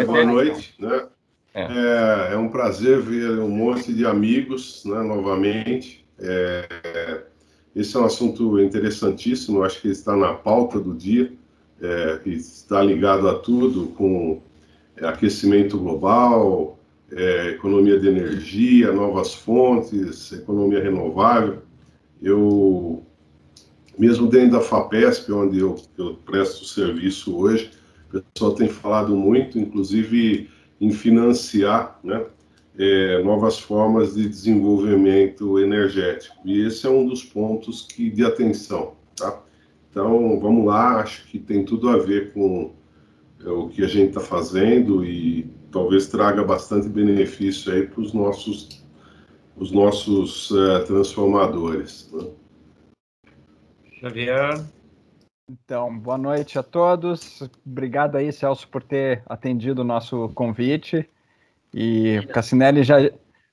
Boa noite, né? É um prazer ver um monte de amigos, né, novamente. Esse é um assunto interessantíssimo, eu acho que está na pauta do dia, que está ligado a tudo com aquecimento global, economia de energia, novas fontes, economia renovável. Eu, mesmo dentro da FAPESP, onde eu presto serviço hoje, o pessoal tem falado muito, inclusive em financiar, né, novas formas de desenvolvimento energético. E esse é um dos pontos de atenção, tá? Então, vamos lá, acho que tem tudo a ver com o que a gente está fazendo e talvez traga bastante benefício aí para os nossos transformadores, né? Xavier. Então, boa noite a todos. Obrigado aí, Celso, por ter atendido o nosso convite. E o Cassinelli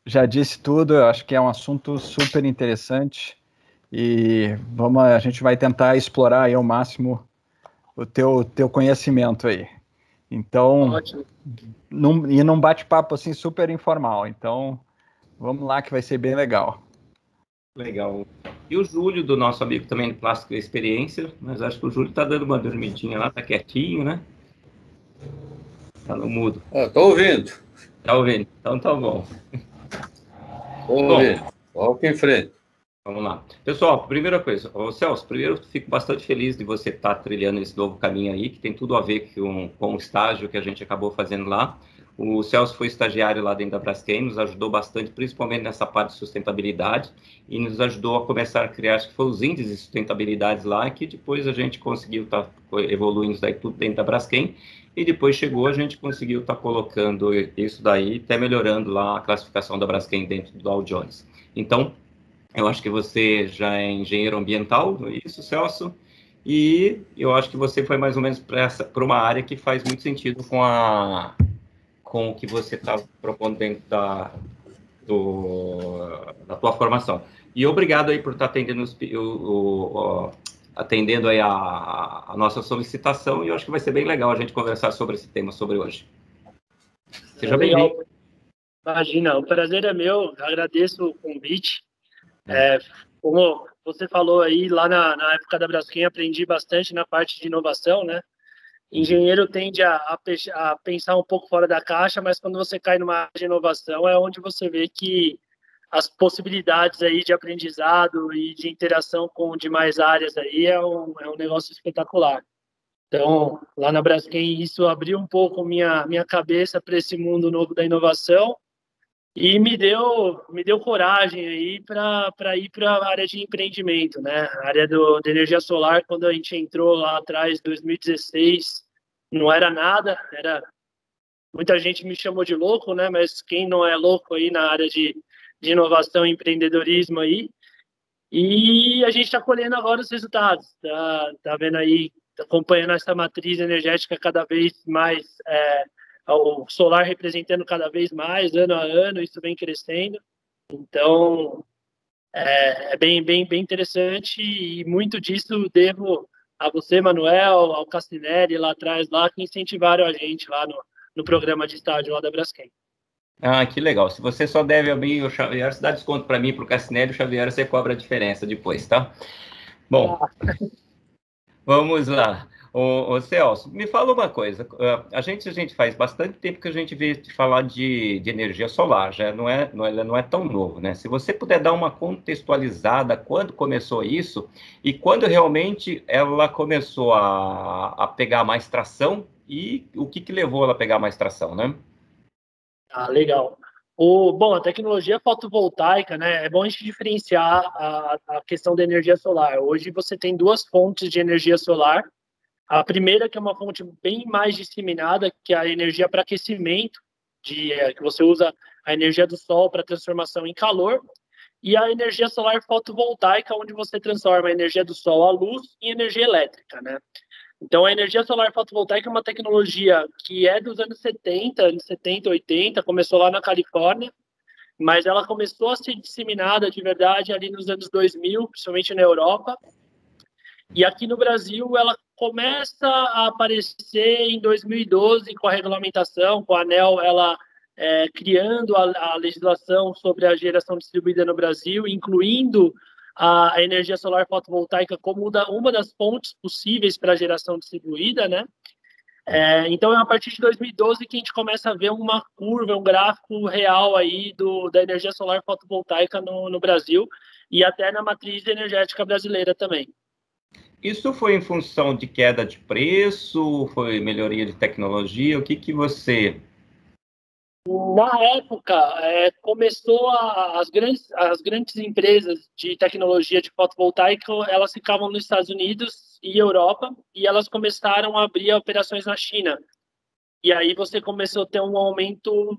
já disse tudo, eu acho que é um assunto super interessante. E a gente vai tentar explorar aí ao máximo o teu conhecimento aí. Então, num bate-papo assim super informal. Então, vamos lá que vai ser bem legal. Legal. E o Júlio, do nosso amigo também do Plástico Experiência, mas acho que o Júlio está dando uma dormidinha lá, tá quietinho, né? Tá no mudo. Tô ouvindo. Tá ouvindo? Então tá bom. Tô ouvindo. Vamos em frente. Vamos lá. Pessoal, primeira coisa, Celso, primeiro eu fico bastante feliz de você estar trilhando esse novo caminho aí, que tem tudo a ver com o estágio que a gente acabou fazendo lá. O Celso foi estagiário lá dentro da Braskem, nos ajudou bastante, principalmente nessa parte de sustentabilidade, e nos ajudou a começar a criar, acho que foi os índices de sustentabilidade lá, que depois a gente conseguiu estar evoluindo isso daí tudo dentro da Braskem, e depois chegou, a gente conseguiu estar colocando isso daí, até melhorando lá a classificação da Braskem dentro do Dow Jones. Então, eu acho que você já é engenheiro ambiental, não é isso, Celso? E eu acho que você foi mais ou menos para uma área que faz muito sentido com o que você está propondo dentro da tua formação. E obrigado aí por estar atendendo aí a nossa solicitação, e eu acho que vai ser bem legal a gente conversar sobre esse tema sobre hoje. Seja bem-vindo. Imagina, o prazer é meu, agradeço o convite. Como você falou aí, lá na época da Braskem, aprendi bastante na parte de inovação, né? Engenheiro tende a pensar um pouco fora da caixa, mas quando você cai numa área de inovação, é onde você vê que as possibilidades aí de aprendizado e de interação com demais áreas aí é um negócio espetacular. Então, lá na Braskem, isso abriu um pouco minha cabeça para esse mundo novo da inovação e me deu coragem aí para ir para a área de empreendimento, né? A área de energia solar, quando a gente entrou lá atrás, 2016, não era nada, muita gente me chamou de louco, né? Mas quem não é louco aí na área de inovação e empreendedorismo aí? E a gente está colhendo agora os resultados, tá vendo aí, acompanhando essa matriz energética cada vez mais, o solar representando cada vez mais, ano a ano, isso vem crescendo. Então, é bem interessante, e muito disso devo a você, Manuel, ao Cassinelli lá atrás, lá, que incentivaram a gente lá no programa de estágio lá da Braskem. Ah, que legal. Se você só deve a mim o Xavier, você dá desconto para mim, para o Cassinelli, o Xavier, você cobra a diferença depois, tá? Bom, vamos lá. Ô Celso, me fala uma coisa. A gente faz bastante tempo que a gente vê falar de energia solar, já ela não é tão novo, né? Se você puder dar uma contextualizada, quando começou isso e quando realmente ela começou a pegar mais tração e o que levou ela a pegar mais tração, né? Ah, legal. Bom, a tecnologia fotovoltaica, né? É bom a gente diferenciar a questão da energia solar. Hoje você tem duas fontes de energia solar. A primeira, que é uma fonte bem mais disseminada, que é a energia para aquecimento, que você usa a energia do sol para transformação em calor, e a energia solar fotovoltaica, onde você transforma a energia do sol, a luz, em energia elétrica, né? Então, a energia solar fotovoltaica é uma tecnologia que é dos anos 70, 80, começou lá na Califórnia, mas ela começou a ser disseminada de verdade ali nos anos 2000, principalmente na Europa. E aqui no Brasil, ela começa a aparecer em 2012 com a regulamentação, com a ANEEL, ela criando a legislação sobre a geração distribuída no Brasil, incluindo a energia solar fotovoltaica como uma das fontes possíveis para a geração distribuída, né? Então, é a partir de 2012 que a gente começa a ver uma curva, um gráfico real aí da energia solar fotovoltaica no Brasil e até na matriz energética brasileira também. Isso foi em função de queda de preço, foi melhoria de tecnologia? O que você... Na época, começou as grandes empresas de tecnologia de fotovoltaica, elas ficavam nos Estados Unidos e Europa, e elas começaram a abrir operações na China. E aí você começou a ter um aumento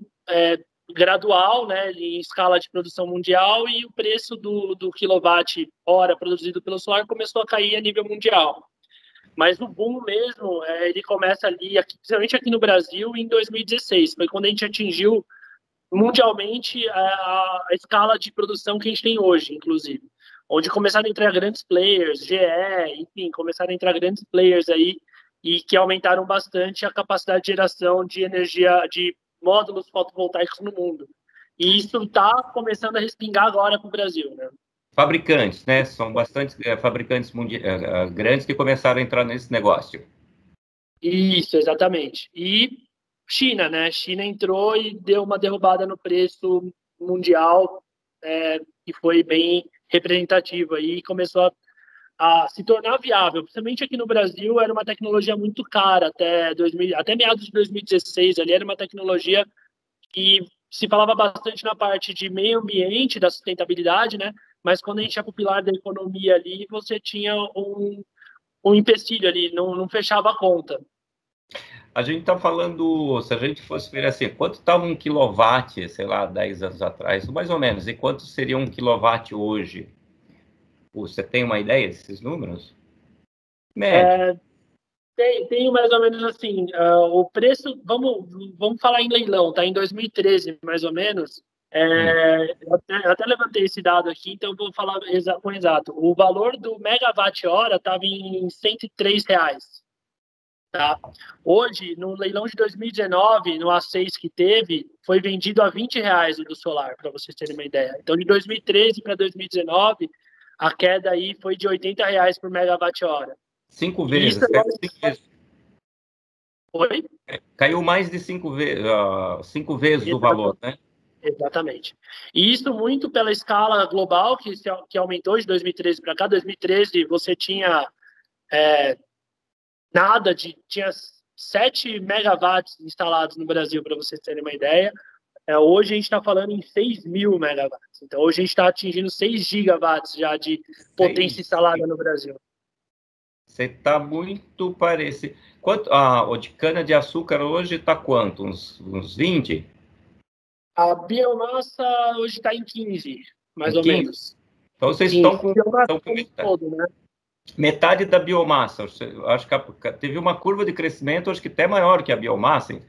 gradual, né, em escala de produção mundial, e o preço do quilowatt-hora produzido pelo solar começou a cair a nível mundial. Mas o boom mesmo, ele começa ali, principalmente aqui no Brasil, em 2016. Foi quando a gente atingiu mundialmente a escala de produção que a gente tem hoje, inclusive. Onde começaram a entrar grandes players, GE, enfim, começaram a entrar grandes players aí e que aumentaram bastante a capacidade de geração de energia, de módulos fotovoltaicos no mundo. E isso está começando a respingar agora para o Brasil, né? Fabricantes, né? São bastante fabricantes grandes que começaram a entrar nesse negócio. Isso, exatamente. E China, né? China entrou e deu uma derrubada no preço mundial, que foi bem representativo aí, e começou a se tornar viável. Principalmente aqui no Brasil, era uma tecnologia muito cara até meados de 2016. Ali era uma tecnologia que se falava bastante na parte de meio ambiente, da sustentabilidade, né? Mas quando a gente ia para o pilar da economia ali, você tinha um empecilho ali, não fechava a conta. A gente está falando, se a gente fosse ver assim, quanto estava um quilowatt, sei lá, 10 anos atrás, mais ou menos, e quanto seria um quilowatt hoje? Você tem uma ideia desses números? Médio. Tem mais ou menos assim, o preço, vamos falar em leilão, tá? Em 2013, mais ou menos, eu até levantei esse dado aqui, então eu vou falar com exato. O valor do megawatt-hora estava em R$103, tá? Hoje, no leilão de 2019, no A6 que teve, foi vendido a R$20 o do solar, para vocês terem uma ideia. Então, de 2013 para 2019, a queda aí foi de R$80 por megawatt-hora. 5 vezes. Oi? Caiu mais de 5 vezes o valor, né? Exatamente. E isso muito pela escala global, que aumentou de 2013 para cá. 2013 você tinha tinha 7 megawatts instalados no Brasil, para vocês terem uma ideia. Hoje a gente está falando em 6.000 megawatts. Então, hoje a gente está atingindo 6 gigawatts já de potência instalada no Brasil. Você está muito parecido. O de cana-de-açúcar hoje está quanto? Uns 20? A biomassa hoje está em 15, mais ou menos. Então, vocês estão com metade. Todo, né? Metade da biomassa. Acho que teve uma curva de crescimento, acho que até maior que a biomassa, hein?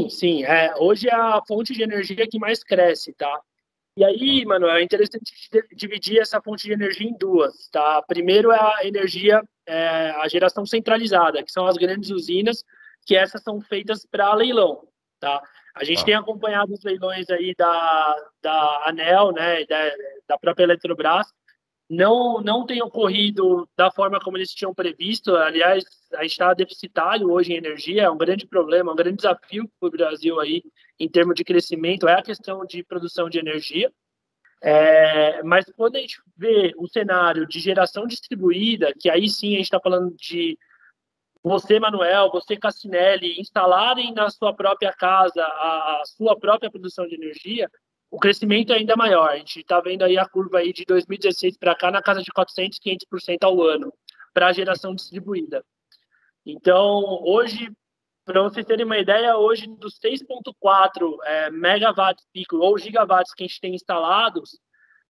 Sim. Hoje é a fonte de energia que mais cresce, tá? E aí, Manuel, é interessante dividir essa fonte de energia em duas, tá? Primeiro é a energia, a geração centralizada, que são as grandes usinas, que essas são feitas para leilão, tá? A gente tem acompanhado os leilões aí da ANEEL, né, e da própria Eletrobras. Não tem ocorrido da forma como eles tinham previsto. Aliás, a gente está deficitário hoje em energia, é um grande problema, um grande desafio para o Brasil aí, em termos de crescimento, é a questão de produção de energia. Mas quando a gente vê o cenário de geração distribuída, que aí sim a gente está falando de você, Manuel, você, Cassinelli, instalarem na sua própria casa a sua própria produção de energia, o crescimento é ainda maior. A gente está vendo aí a curva aí de 2016 para cá na casa de 400%, 500% ao ano para a geração distribuída. Então, hoje, para vocês terem uma ideia, hoje dos 6,4 megawatts pico ou gigawatts que a gente tem instalados,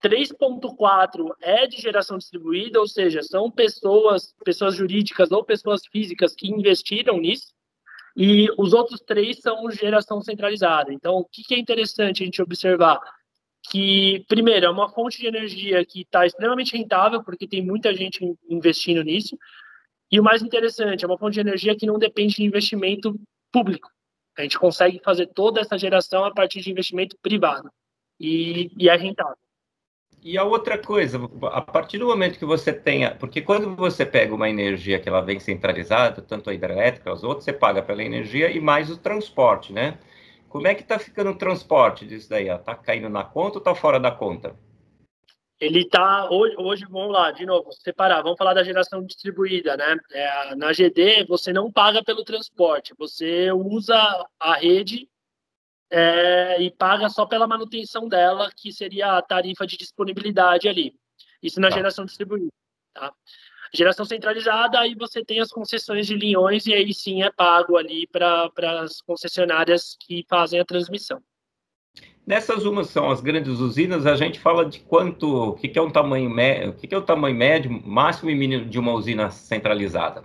3,4 é de geração distribuída, ou seja, são pessoas jurídicas ou pessoas físicas que investiram nisso, e os outros 3 são geração centralizada. Então, o que é interessante a gente observar? Que, primeiro, é uma fonte de energia que está extremamente rentável, porque tem muita gente investindo nisso, E o mais interessante, é uma fonte de energia que não depende de investimento público. A gente consegue fazer toda essa geração a partir de investimento privado. E é rentável. E a outra coisa, a partir do momento que você tenha... Porque quando você pega uma energia que ela vem centralizada, tanto a hidrelétrica, as outras, você paga pela energia e mais o transporte, né? Como é que está ficando o transporte disso daí? Está caindo na conta ou está fora da conta? Ele está... Hoje, vamos lá, de novo, separar. Vamos falar da geração distribuída, né? Na GD, você não paga pelo transporte. Você usa a rede e paga só pela manutenção dela, que seria a tarifa de disponibilidade ali. Isso na geração distribuída. Tá? Geração centralizada, aí você tem as concessões de linhões e aí sim é pago ali para as concessionárias que fazem a transmissão. Nessas umas são as grandes usinas, a gente fala de quanto, o que é um tamanho médio, o que é o tamanho médio, máximo e mínimo de uma usina centralizada?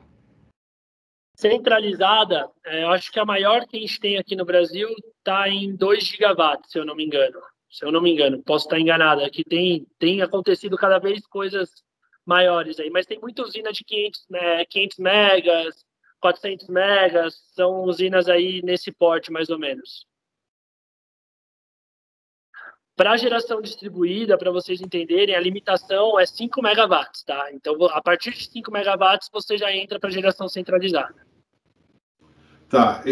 Centralizada, eu acho que a maior que a gente tem aqui no Brasil está em 2 gigawatts, se eu não me engano. Se eu não me engano, posso estar enganado. Aqui tem acontecido cada vez coisas maiores aí, mas tem muita usina de 500 megas, 400 megas, são usinas aí nesse porte, mais ou menos. Para a geração distribuída, para vocês entenderem, a limitação é 5 megawatts, tá? Então, a partir de 5 megawatts, você já entra para a geração centralizada. Tá,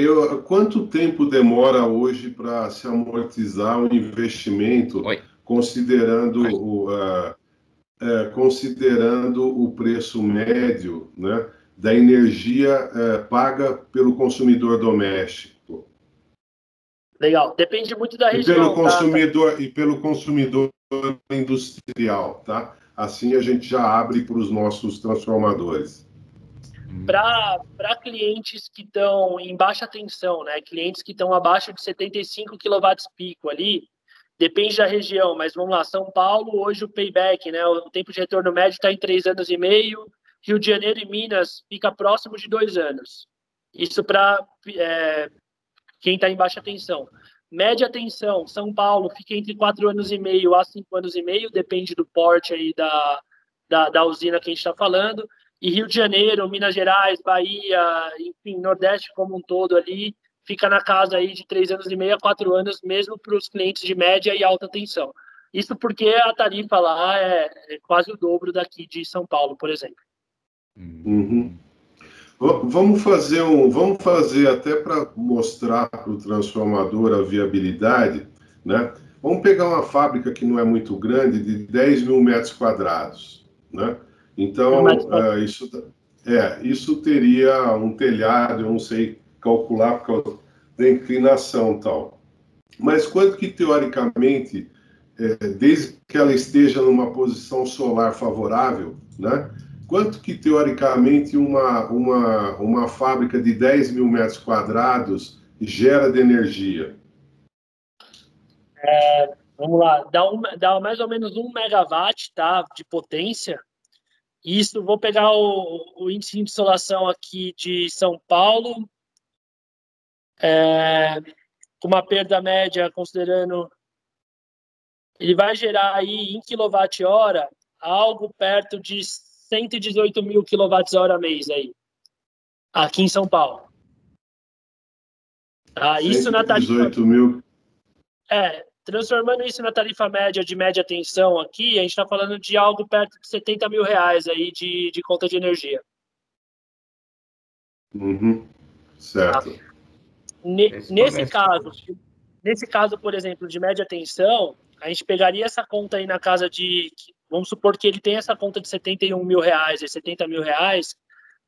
quanto tempo demora hoje para se amortizar o investimento, considerando o preço médio, né, da energia paga pelo consumidor doméstico? Legal, depende muito da região. E pelo consumidor industrial, tá? Assim a gente já abre para os nossos transformadores. Para clientes que estão em baixa tensão, né? Clientes que estão abaixo de 75 kW pico ali, depende da região, mas vamos lá, São Paulo, hoje o payback, né? O tempo de retorno médio está em 3 anos e meio, Rio de Janeiro e Minas fica próximo de 2 anos. Isso para quem está em baixa tensão. Média tensão, São Paulo fica entre 4 anos e meio a 5 anos e meio, depende do porte aí da usina que a gente está falando. E Rio de Janeiro, Minas Gerais, Bahia, enfim, Nordeste como um todo ali, fica na casa aí de 3 anos e meio a 4 anos, mesmo para os clientes de média e alta tensão. Isso porque a tarifa lá é quase o dobro daqui de São Paulo, por exemplo. Uhum. Vamos fazer até para mostrar para o transformador a viabilidade, né? Vamos pegar uma fábrica que não é muito grande, de 10 mil metros quadrados, né? Então, isso teria um telhado, eu não sei calcular por causa da inclinação e tal. Mas quanto que, teoricamente, desde que ela esteja numa posição solar favorável, né? Quanto que, teoricamente, uma fábrica de 10 mil metros quadrados gera de energia? Vamos lá, dá mais ou menos 1 megawatt, tá, de potência. Isso, vou pegar o índice de insolação aqui de São Paulo, com uma perda média, considerando... Ele vai gerar aí, em quilowatt-hora, algo perto de 118 mil kWh mês aí, aqui em São Paulo. Tá? Isso na tarifa... 118 mil... transformando isso na tarifa média de média tensão aqui, a gente está falando de algo perto de 70 mil reais aí de conta de energia. Uhum. Certo. Tá? Nesse caso, por exemplo, de média tensão, a gente pegaria essa conta aí na casa de... Vamos supor que ele tem essa conta de 71 mil reais e 70 mil reais,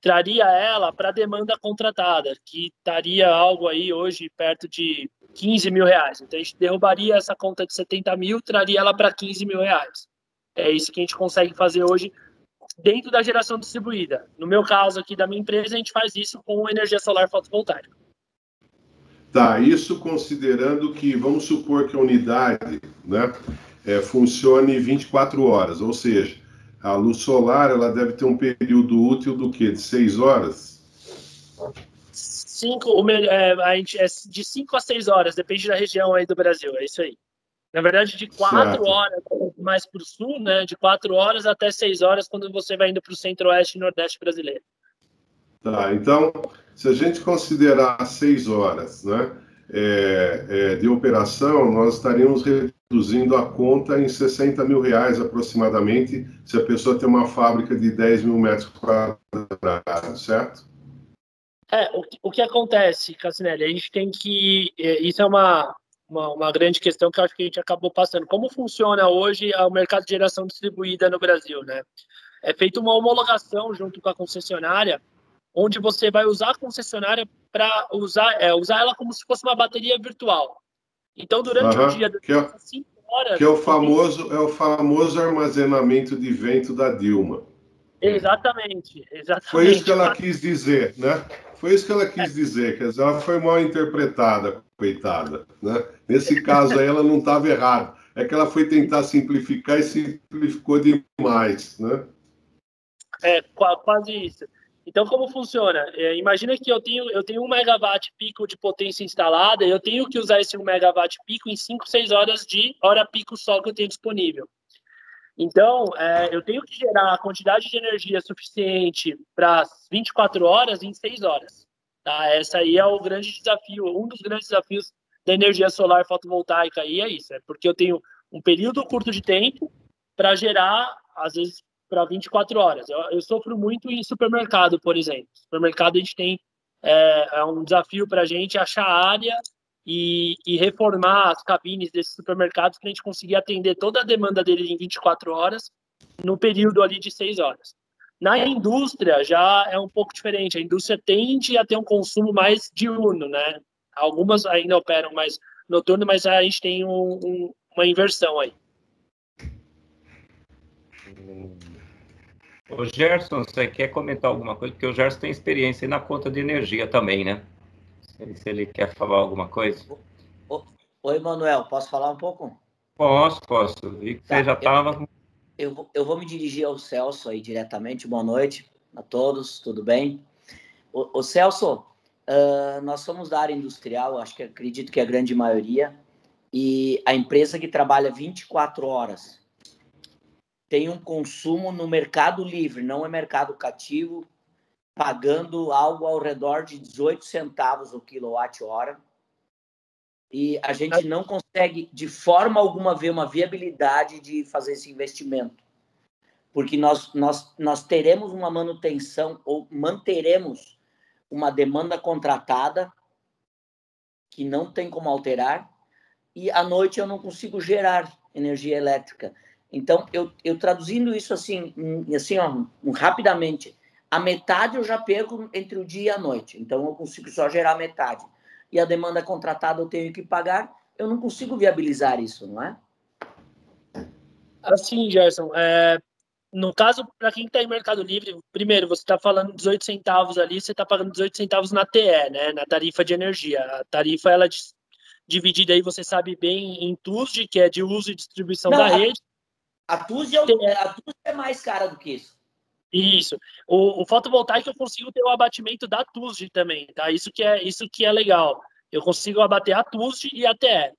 traria ela para a demanda contratada, que estaria algo aí hoje perto de 15 mil reais. Então, a gente derrubaria essa conta de 70 mil, traria ela para 15 mil reais. É isso que a gente consegue fazer hoje dentro da geração distribuída. No meu caso aqui da minha empresa, a gente faz isso com energia solar fotovoltaica. Tá, isso considerando que, vamos supor que a unidade, né, funcione 24 horas, ou seja, a luz solar ela deve ter um período útil do quê? De 6 horas? De 5 a 6 horas, depende da região aí do Brasil, é isso aí. Na verdade, de 4 horas mais para o sul, né, de 4 horas até 6 horas, quando você vai indo para o centro-oeste e nordeste brasileiro. Tá, então, se a gente considerar 6 horas, né, de operação, nós estaríamos reduzindo a conta em R$60 mil aproximadamente, se a pessoa tem uma fábrica de 10 mil metros quadrados, certo? O que acontece, Cassinelli, a gente tem que... Isso é uma grande questão que eu acho que a gente acabou passando. Como funciona hoje o mercado de geração distribuída no Brasil, né? É feita uma homologação junto com a concessionária, onde você vai usar a concessionária para usar ela como se fosse uma bateria virtual. Então, durante o dia, durante 5 horas... Que é o famoso armazenamento de vento da Dilma. Exatamente. Foi isso que ela quis dizer, né? Foi isso que ela quis dizer, quer dizer, ela foi mal interpretada, coitada, né? Nesse caso aí, ela não estava errada. É que ela foi tentar simplificar e simplificou demais, né? Quase isso. Então, como funciona? Imagina que eu tenho 1 megawatt pico de potência instalada e eu tenho que usar esse 1 megawatt pico em 5, 6 horas de hora pico só que eu tenho disponível. Então, eu tenho que gerar a quantidade de energia suficiente para 24 horas em 6 horas. Tá? Essa aí é o grande desafio, um dos grandes desafios da energia solar fotovoltaica aí é isso, porque eu tenho um período curto de tempo para gerar, às vezes, para 24 horas. Eu sofro muito em supermercado, por exemplo. Supermercado a gente tem um desafio para a gente achar área e reformar as cabines desses supermercados para a gente conseguir atender toda a demanda deles em 24 horas no período ali de 6 horas. Na indústria já é um pouco diferente. A indústria tende a ter um consumo mais diurno, né? Algumas ainda operam mais noturno, mas a gente tem uma inversão aí. O Gerson, você quer comentar alguma coisa? Porque o Gerson tem experiência na conta de energia também, né? Se ele quer falar alguma coisa. Oi, Manuel, posso falar um pouco? Posso. Vi que você já estava... Eu vou me dirigir ao Celso aí diretamente. Boa noite a todos, tudo bem? O Celso, nós somos da área industrial, acredito que a grande maioria, e a empresa que trabalha 24 horas tem um consumo no mercado livre, não é mercado cativo, pagando algo ao redor de 18 centavos o quilowatt-hora. E a gente não consegue, de forma alguma, ver uma viabilidade de fazer esse investimento. Porque nós teremos uma manutenção ou manteremos uma demanda contratada que não tem como alterar e à noite eu não consigo gerar energia elétrica. Então, eu traduzindo isso assim rapidamente, a metade eu já perco entre o dia e a noite. Então, eu consigo só gerar metade. E a demanda contratada eu tenho que pagar, eu não consigo viabilizar isso, não é? Assim, Gerson, no caso, para quem está em Mercado Livre, primeiro, você está falando 18 centavos ali, você está pagando 18 centavos na TE, né, na tarifa de energia. A tarifa, ela é dividida aí, você sabe bem, em TUSD, que é de uso e distribuição da rede. A TUSD é mais cara do que isso. Isso. O fotovoltaico eu consigo ter o abatimento da TUSD também, tá? Isso que é legal. Eu consigo abater a TUSD e a TE.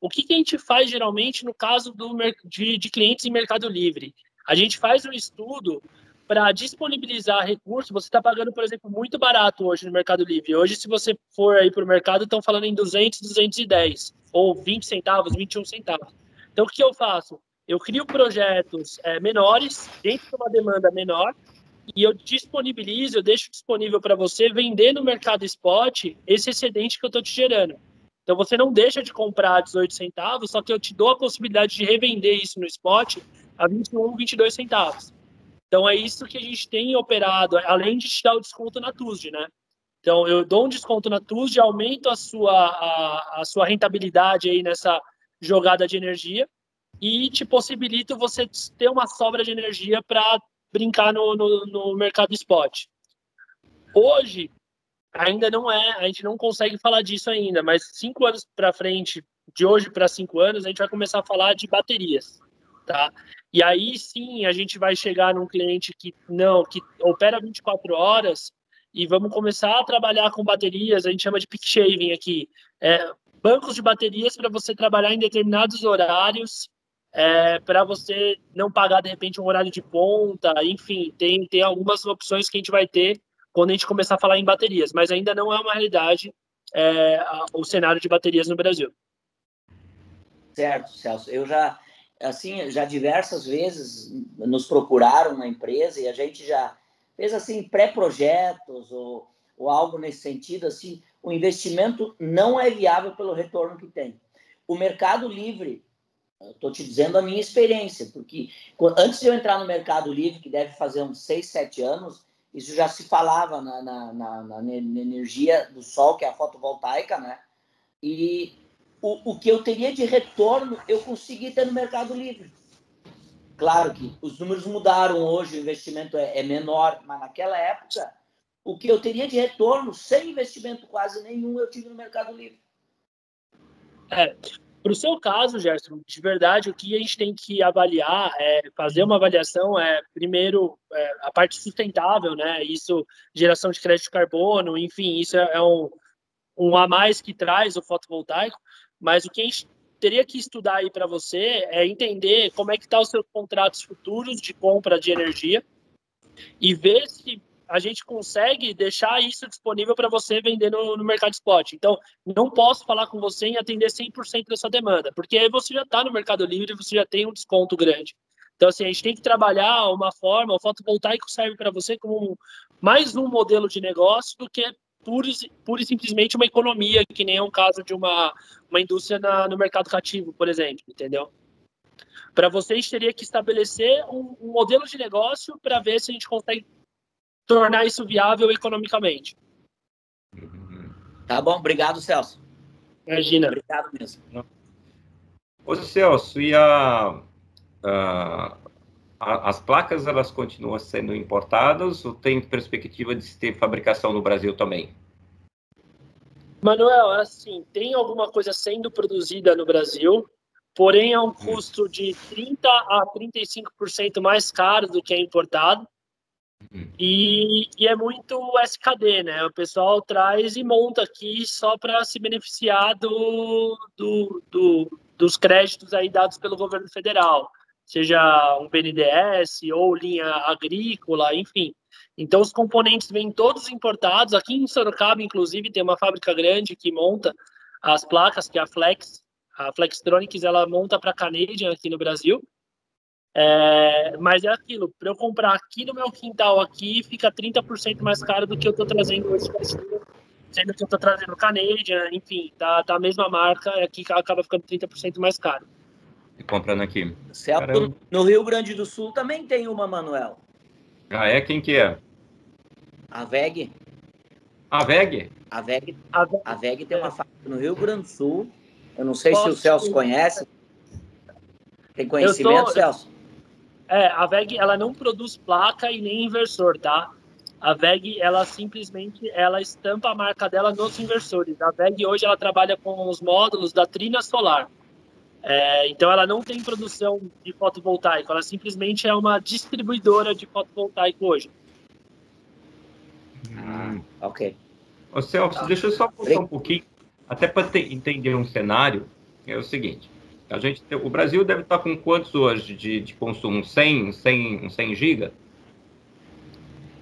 O que a gente faz geralmente no caso de clientes em Mercado Livre? A gente faz um estudo para disponibilizar recursos. Você está pagando, por exemplo, muito barato hoje no Mercado Livre. Hoje, se você for aí para o mercado, estão falando em 200, 210, ou 20 centavos, 21 centavos. Então, o que eu faço? Eu crio projetos menores, dentro de uma demanda menor, e eu disponibilizo, eu deixo disponível para você vender no mercado spot esse excedente que eu estou te gerando. Então, você não deixa de comprar 18 centavos, só que eu te dou a possibilidade de revender isso no spot a 21, 22 centavos. Então, é isso que a gente tem operado, além de te dar o desconto na TUSD, né? Então, eu dou um desconto na TUSD, aumento a sua rentabilidade aí nessa jogada de energia e te possibilito você ter uma sobra de energia para brincar no mercado spot. Hoje, ainda não a gente não consegue falar disso ainda, mas 5 anos para frente, de hoje para 5 anos, a gente vai começar a falar de baterias, tá? E aí sim a gente vai chegar num cliente que opera 24 horas e vamos começar a trabalhar com baterias, a gente chama de peak shaving aqui, bancos de baterias para você trabalhar em determinados horários, para você não pagar de repente um horário de ponta, enfim, tem algumas opções que a gente vai ter quando a gente começar a falar em baterias, mas ainda não é uma realidade o cenário de baterias no Brasil. Certo, Celso. Eu já diversas vezes nos procuraram na empresa e a gente já fez assim pré-projetos ou algo nesse sentido. Assim, o investimento não é viável pelo retorno que tem. O Mercado Livre, estou te dizendo a minha experiência, porque antes de eu entrar no Mercado Livre, que deve fazer uns 6, 7 anos, isso já se falava na energia do sol, que é a fotovoltaica, né? E o que eu teria de retorno, eu consegui ter no Mercado Livre. Claro que os números mudaram hoje, o investimento é menor, mas naquela época, o que eu teria de retorno, sem investimento quase nenhum, eu tive no Mercado Livre. Para o seu caso, Gerson, de verdade, o que a gente tem que avaliar, fazer uma avaliação, primeiro, a parte sustentável, né? Isso, geração de crédito de carbono, enfim, isso é um a mais que traz o fotovoltaico, mas o que a gente teria que estudar aí para você é entender como é que estão os seus contratos futuros de compra de energia e ver se a gente consegue deixar isso disponível para você vender no mercado spot. Então, não posso falar com você em atender 100% da sua demanda, porque aí você já está no Mercado Livre e você já tem um desconto grande. Então, assim, a gente tem que trabalhar uma forma, o fotovoltaico serve para você como mais um modelo de negócio do que pura e simplesmente uma economia, que nem é um caso de uma indústria no mercado cativo, por exemplo, entendeu? Para você, a gente teria que estabelecer um modelo de negócio para ver se a gente consegue tornar isso viável economicamente. Tá bom, obrigado, Celso. Imagina. Obrigado mesmo. Ô, Celso, e as placas, elas continuam sendo importadas ou tem perspectiva de ter fabricação no Brasil também? Manuel, assim, tem alguma coisa sendo produzida no Brasil, porém é um custo de 30% a 35% mais caro do que é importado. E é muito SKD, né? O pessoal traz e monta aqui só para se beneficiar dos créditos aí dados pelo governo federal, seja um BNDES ou linha agrícola, enfim. Então, os componentes vêm todos importados. Aqui em Sorocaba, inclusive, tem uma fábrica grande que monta as placas, que é a Flextronics, ela monta para a Canadian aqui no Brasil. Mas é aquilo, para eu comprar aqui no meu quintal aqui, fica 30% mais caro do que eu estou trazendo hoje, sendo que eu estou trazendo Canadian, enfim, tá a mesma marca, aqui acaba ficando 30% mais caro. E comprando aqui. Certo. No Rio Grande do Sul também tem uma, Manuel. Ah, é? Quem que é? A VEG. A VEG? A VEG tem uma fábrica no Rio Grande do Sul. Eu não sei se o Celso conhece. Tem conhecimento, Celso? A VEG, ela não produz placa e nem inversor, tá? A VEG, ela simplesmente, ela estampa a marca dela nos inversores. A VEG, hoje, ela trabalha com os módulos da Trina Solar. Então, ela não tem produção de fotovoltaico, ela simplesmente é uma distribuidora de fotovoltaico hoje. Ok. Ô, Celso, deixa eu só voltar um pouquinho, até para entender um cenário, é o seguinte. O Brasil deve estar com quantos hoje de consumo? 100 giga?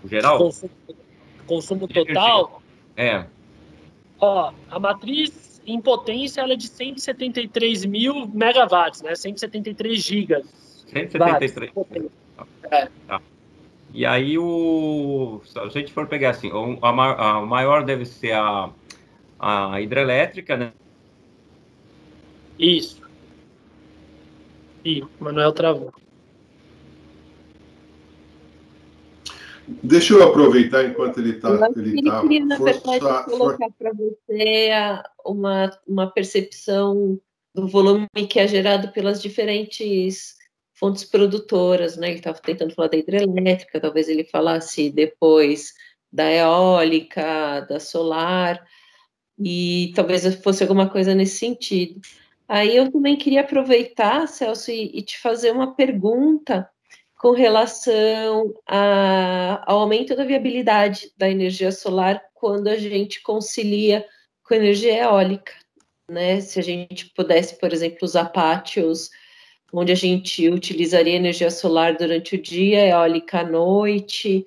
O geral? Consumo total? Ó, a matriz em potência ela é de 173 mil megawatts, né? 173 gigas. 173. Tá. E aí, se a gente for pegar assim, a maior deve ser a hidrelétrica, né? Isso. Ih, o Manuel travou. Deixa eu aproveitar enquanto ele está. Ele queria, na verdade, colocar para você uma percepção do volume que é gerado pelas diferentes fontes produtoras, né? Ele estava tentando falar da hidrelétrica, talvez ele falasse depois da eólica, da solar, e talvez fosse alguma coisa nesse sentido. Aí eu também queria aproveitar, Celso, e te fazer uma pergunta com relação ao aumento da viabilidade da energia solar quando a gente concilia com energia eólica, né? Se a gente pudesse, por exemplo, usar pátios onde a gente utilizaria energia solar durante o dia, eólica à noite,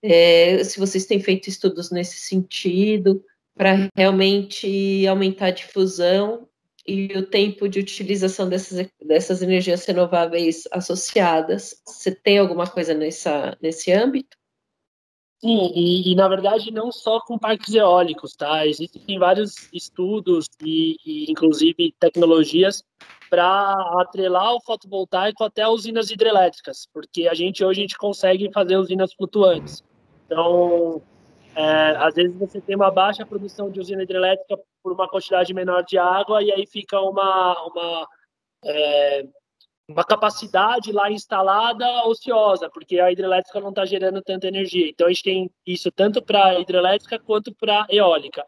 se vocês têm feito estudos nesse sentido, para realmente aumentar a difusão e o tempo de utilização dessas energias renováveis associadas. Você tem alguma coisa nesse âmbito? Sim, e na verdade não só com parques eólicos, tá? Existem vários estudos e inclusive tecnologias para atrelar o fotovoltaico até usinas hidrelétricas, porque hoje a gente consegue fazer usinas flutuantes. Então, às vezes você tem uma baixa produção de usina hidrelétrica por uma quantidade menor de água e aí fica uma capacidade lá instalada ociosa, porque a hidrelétrica não está gerando tanta energia. Então, a gente tem isso tanto para hidrelétrica quanto para eólica.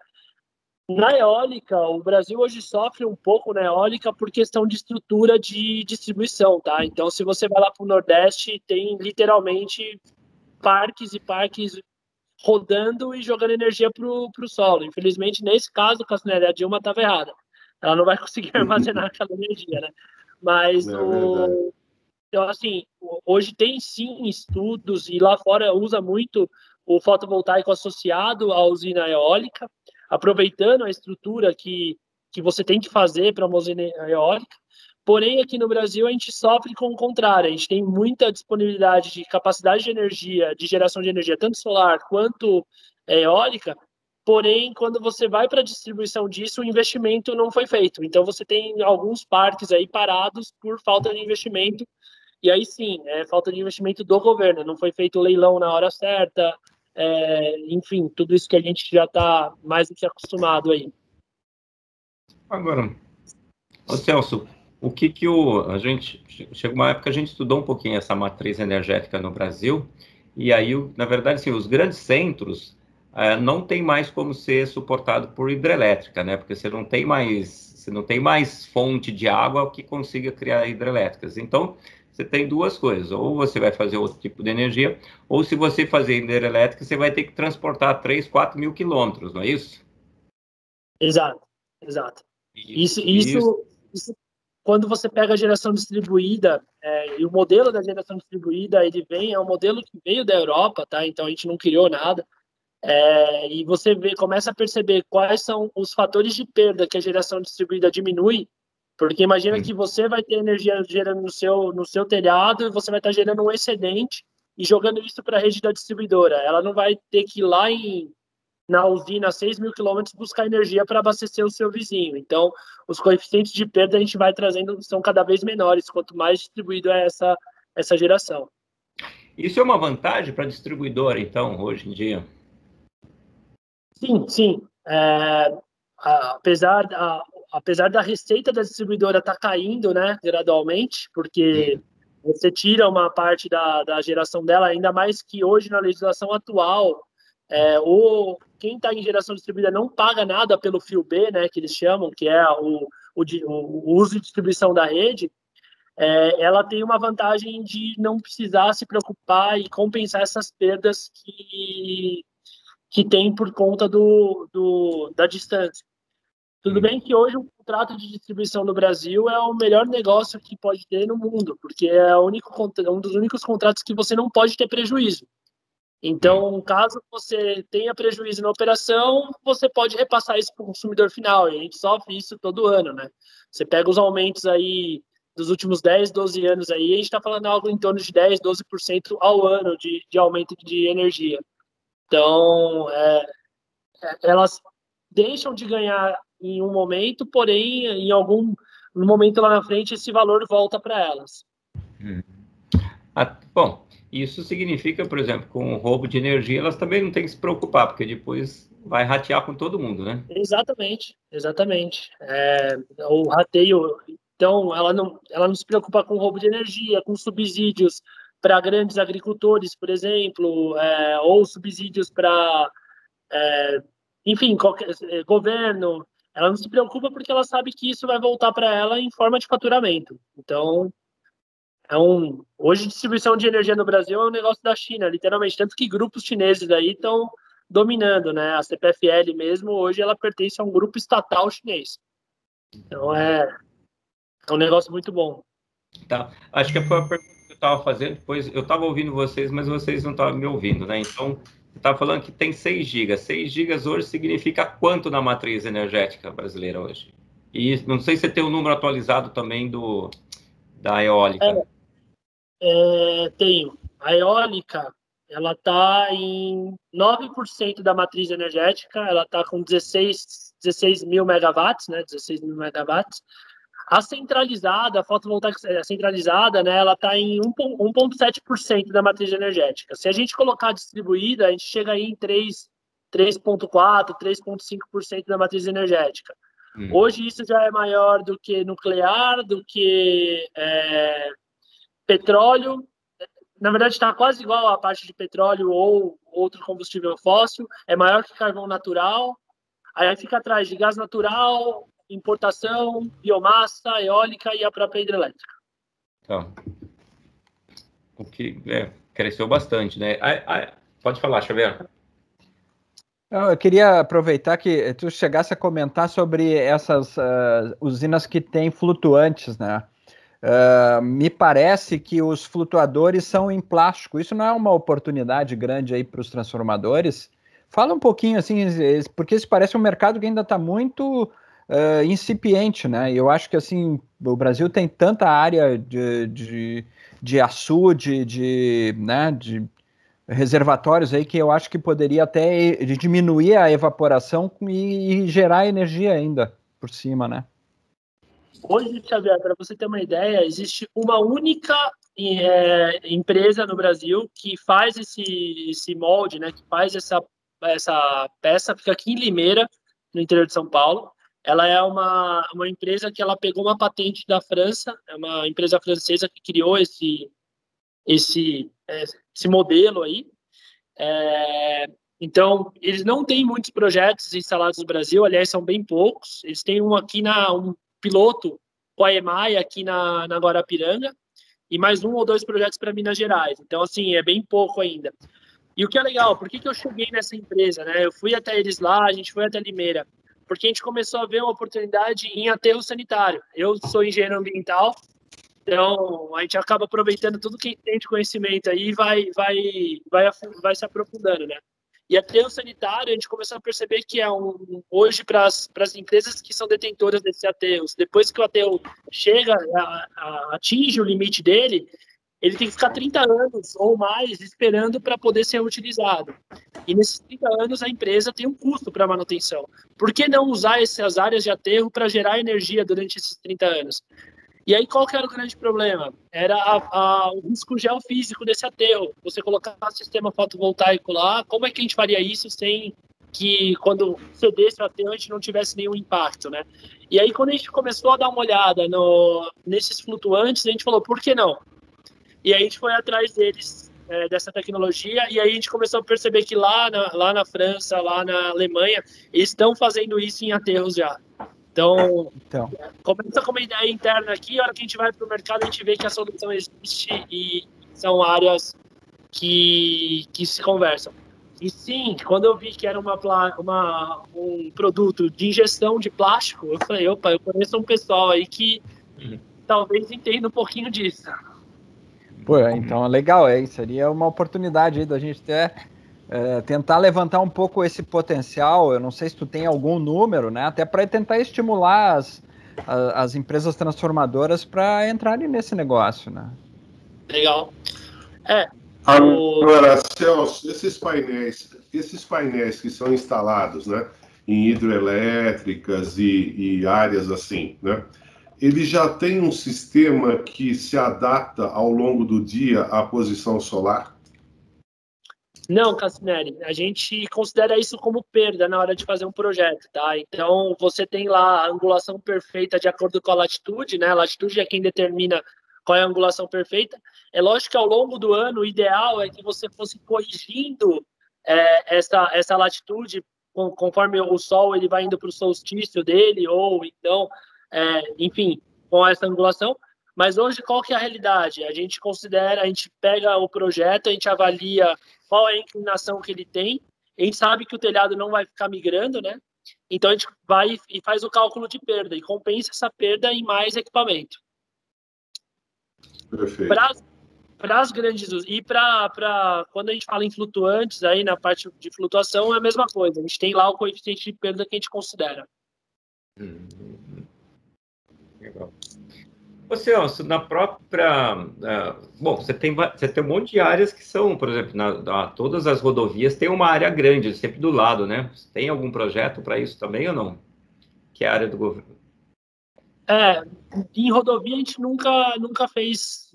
Na eólica, o Brasil hoje sofre um pouco na eólica por questão de estrutura de distribuição, tá? Então, se você vai lá para o Nordeste, tem literalmente parques e parques rodando e jogando energia para o solo. Infelizmente, nesse caso, a Dilma estava errada. Ela não vai conseguir armazenar aquela energia, né? Mas, então, assim, hoje tem sim estudos, e lá fora usa muito o fotovoltaico associado à usina eólica, aproveitando a estrutura que você tem que fazer para uma usina eólica. Porém, aqui no Brasil, a gente sofre com o contrário. A gente tem muita disponibilidade de capacidade de energia, de geração de energia, tanto solar quanto eólica. Porém, quando você vai para a distribuição disso, o investimento não foi feito. Então, você tem alguns parques aí parados por falta de investimento. E aí, sim, é falta de investimento do governo. Não foi feito o leilão na hora certa. Enfim, tudo isso que a gente já está mais do que acostumado aí. Agora, Celso, o que a gente... Chegou uma época que a gente estudou um pouquinho essa matriz energética no Brasil. E aí, na verdade, assim, os grandes centros... não tem mais como ser suportado por hidrelétrica, né? Porque você não tem mais fonte de água que consiga criar hidrelétricas. Então, você tem duas coisas. Ou você vai fazer outro tipo de energia, ou se você fazer hidrelétrica, você vai ter que transportar 3, 4 mil quilômetros, não é isso? Exato. Isso, quando você pega a geração distribuída, e o modelo da geração distribuída, é um modelo que veio da Europa, tá? Então, a gente não criou nada. E você começa a perceber quais são os fatores de perda que a geração distribuída diminui, porque imagina que você vai ter energia gerando no seu telhado e você vai estar gerando um excedente e jogando isso para a rede da distribuidora. Ela não vai ter que ir lá na usina a 6 mil quilômetros buscar energia para abastecer o seu vizinho. Então, os coeficientes de perda a gente vai trazendo são cada vez menores, quanto mais distribuído é essa geração. Isso é uma vantagem para a distribuidora, então, hoje em dia? Sim. Apesar da receita da distribuidora estar caindo, né, gradualmente, porque você tira uma parte da geração dela, ainda mais que hoje na legislação atual, quem está em geração distribuída não paga nada pelo fio B, né, que eles chamam, que é o uso e distribuição da rede. Ela tem uma vantagem de não precisar se preocupar e compensar essas perdas que tem por conta da distância. Tudo bem que hoje um contrato de distribuição no Brasil é o melhor negócio que pode ter no mundo, porque é um dos únicos contratos que você não pode ter prejuízo. Então, caso você tenha prejuízo na operação, você pode repassar isso para o consumidor final, e a gente sofre isso todo ano, né? Você pega os aumentos aí dos últimos 10, 12 anos aí, a gente está falando algo em torno de 10, 12% ao ano de aumento de energia. Então, elas deixam de ganhar em um momento, porém, no momento lá na frente, esse valor volta para elas. Bom, isso significa, por exemplo, com o roubo de energia, elas também não têm que se preocupar, porque depois vai ratear com todo mundo, né? Exatamente. O rateio, então, ela não se preocupa com roubo de energia, com subsídios para grandes agricultores, por exemplo, ou subsídios para, enfim, qualquer governo. Ela não se preocupa porque ela sabe que isso vai voltar para ela em forma de faturamento. Então, hoje distribuição de energia no Brasil é um negócio da China, literalmente, tanto que grupos chineses aí estão dominando, né? A CPFL mesmo, hoje ela pertence a um grupo estatal chinês. Então, é um negócio muito bom. Tá. Acho que foi a pergunta que eu estava fazendo, depois eu estava ouvindo vocês, mas vocês não estavam me ouvindo, né? Então, você estava falando que tem 6 gigas. 6 gigas hoje significa quanto na matriz energética brasileira hoje? E não sei se você tem o número atualizado também da eólica. Tenho. A eólica, ela está em 9% da matriz energética, ela está com 16 mil megawatts, né? 16 mil megawatts. A centralizada, a fotovoltaica centralizada, né, ela está em 1,7% da matriz energética. Se a gente colocar distribuída, a gente chega aí em 3,4%, 3,5% da matriz energética. Hoje isso já é maior do que nuclear, do que petróleo. Na verdade, está quase igual à parte de petróleo ou outro combustível fóssil. É maior que carvão natural. Aí fica atrás de gás natural, importação, biomassa, eólica e a própria hidrelétrica. Então, o que cresceu bastante, né? Pode falar, Xavier. Eu queria aproveitar que tu chegasse a comentar sobre essas usinas que têm flutuantes, né? Me parece que os flutuadores são em plástico. Isso não é uma oportunidade grande aí para os transformadores? Fala um pouquinho, assim, porque isso parece um mercado que ainda está muito incipiente, né? Eu acho que, assim, o Brasil tem tanta área de açude, de reservatórios aí que eu acho que poderia até diminuir a evaporação e gerar energia ainda por cima, né? Hoje, Xavier, para você ter uma ideia, existe uma única empresa no Brasil que faz esse molde, né? Que faz essa peça, fica aqui em Limeira, no interior de São Paulo. Ela é uma empresa que ela pegou uma patente da França, é uma empresa francesa que criou esse modelo aí. Então, eles não têm muitos projetos instalados no Brasil, aliás, são bem poucos. Eles têm um piloto com a EMAI aqui na Guarapiranga e mais 1 ou 2 projetos para Minas Gerais. Então, assim, é bem pouco ainda. E o que é legal, por que eu cheguei nessa empresa, né? Eu fui até eles lá, a gente foi até Limeira, porque a gente começou a ver uma oportunidade em aterro sanitário. Eu sou engenheiro ambiental, então a gente acaba aproveitando tudo que a gente tem de conhecimento aí e vai se aprofundando, né? E aterro sanitário, a gente começou a perceber que hoje, para as empresas que são detentoras desses aterros, depois que o aterro chega, atinge o limite dele, ele tem que ficar 30 anos ou mais esperando para poder ser utilizado. E nesses 30 anos, a empresa tem um custo para manutenção. Por que não usar essas áreas de aterro para gerar energia durante esses 30 anos? E aí, qual que era o grande problema? Era o risco geofísico desse aterro. Você colocar um sistema fotovoltaico lá, como é que a gente faria isso sem que, quando cedesse o aterro, a gente não tivesse nenhum impacto, né? E aí, quando a gente começou a dar uma olhada nesses flutuantes, a gente falou, por que não? E aí a gente foi atrás deles, dessa tecnologia, e aí a gente começou a perceber que lá na França, lá na Alemanha, eles estão fazendo isso em aterros já. Então, começa com uma ideia interna aqui, a hora que a gente vai para o mercado, a gente vê que a solução existe e são áreas que se conversam. E sim, quando eu vi que era um produto de injeção de plástico, eu falei, opa, eu conheço um pessoal aí que talvez entenda um pouquinho disso. Pô, então legal, seria uma oportunidade aí da gente tentar levantar um pouco esse potencial. Eu não sei se tu tem algum número, né? Até para tentar estimular as empresas transformadoras para entrarem nesse negócio, né? Legal. Agora, Celso, esses painéis que são instalados, né, em hidrelétricas e áreas assim, né? Ele já tem um sistema que se adapta ao longo do dia à posição solar? Não, Cassinelli, a gente considera isso como perda na hora de fazer um projeto, tá? Então, você tem lá a angulação perfeita de acordo com a latitude, né? A latitude é quem determina qual é a angulação perfeita. É lógico que ao longo do ano, o ideal é que você fosse corrigindo essa latitude conforme o Sol ele vai indo para o solstício dele, ou então, enfim, com essa angulação. Mas hoje, qual que é a realidade? A gente pega o projeto, a gente avalia qual é a inclinação que ele tem, a gente sabe que o telhado não vai ficar migrando, né? Então, a gente vai e faz o cálculo de perda e compensa essa perda em mais equipamento. Perfeito. para as grandes e para quando a gente fala em flutuantes, aí na parte de flutuação é a mesma coisa. A gente tem lá o coeficiente de perda que a gente considera. Legal. Ô, Celso, na própria... bom, você tem um monte de áreas que são, por exemplo, todas as rodovias têm uma área grande, sempre do lado, né? Você tem algum projeto para isso também ou não? Que é a área do governo? Em rodovia a gente nunca fez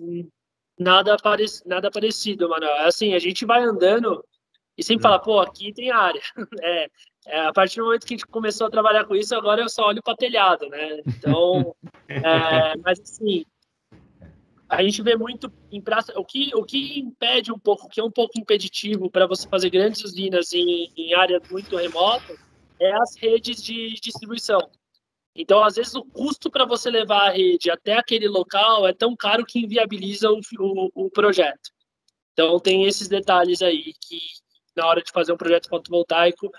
nada parecido, mano. Assim, a gente vai andando e sempre fala, pô, aqui tem área. A partir do momento que a gente começou a trabalhar com isso, agora eu só olho para telhado, né? Então, mas assim, a gente vê muito em praça. O que impede um pouco, o que é um pouco impeditivo para você fazer grandes usinas em áreas muito remotas, é as redes de distribuição. Então, às vezes, o custo para você levar a rede até aquele local é tão caro que inviabiliza o projeto. Então, tem esses detalhes aí que, na hora de fazer um projeto fotovoltaico,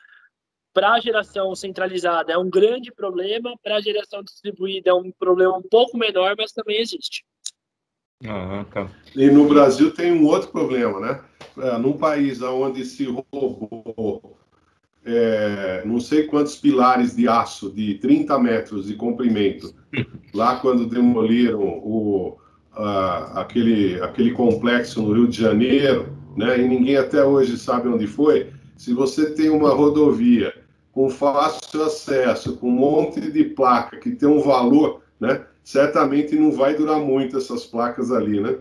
para a geração centralizada é um grande problema, para a geração distribuída é um problema um pouco menor, mas também existe. Tá. E no Brasil tem um outro problema, né? Num país onde se roubou não sei quantos pilares de aço de 30 metros de comprimento, lá quando demoliram aquele complexo no Rio de Janeiro, né? E ninguém até hoje sabe onde foi. Se você tem uma rodovia com fácil acesso, com um monte de placa que tem um valor, né? Certamente não vai durar muito essas placas ali, né?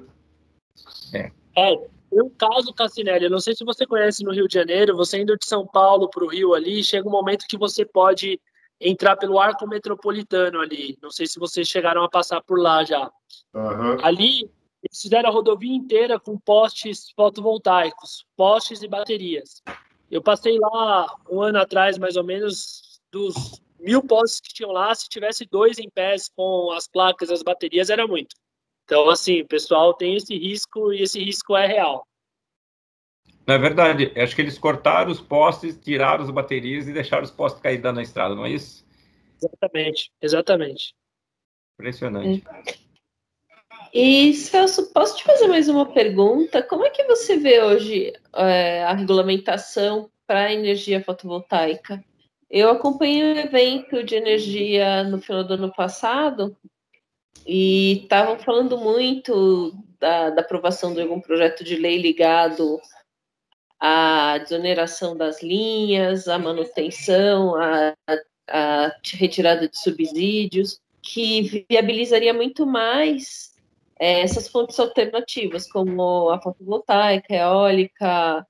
Tem um caso, Cassinelli, eu não sei se você conhece no Rio de Janeiro, você indo de São Paulo para o Rio ali, chega um momento que você pode entrar pelo arco metropolitano ali. Não sei se vocês chegaram a passar por lá já. Ali, eles fizeram a rodovia inteira com postes fotovoltaicos, postes e baterias. Eu passei lá um ano atrás, mais ou menos, dos 1.000 postes que tinham lá, se tivesse 2 em pés com as placas e as baterias, era muito. Então, assim, o pessoal tem esse risco e esse risco é real. Na verdade, acho que eles cortaram os postes, tiraram as baterias e deixaram os postes caídos na estrada, não é isso? Exatamente. Impressionante. E, Celso, posso te fazer mais uma pergunta? Como é que você vê hoje a regulamentação para a energia fotovoltaica? Eu acompanhei um evento de energia no final do ano passado e estavam falando muito da aprovação de algum projeto de lei ligado à desoneração das linhas, à manutenção, à retirada de subsídios, que viabilizaria muito mais essas fontes alternativas, como a fotovoltaica, a eólica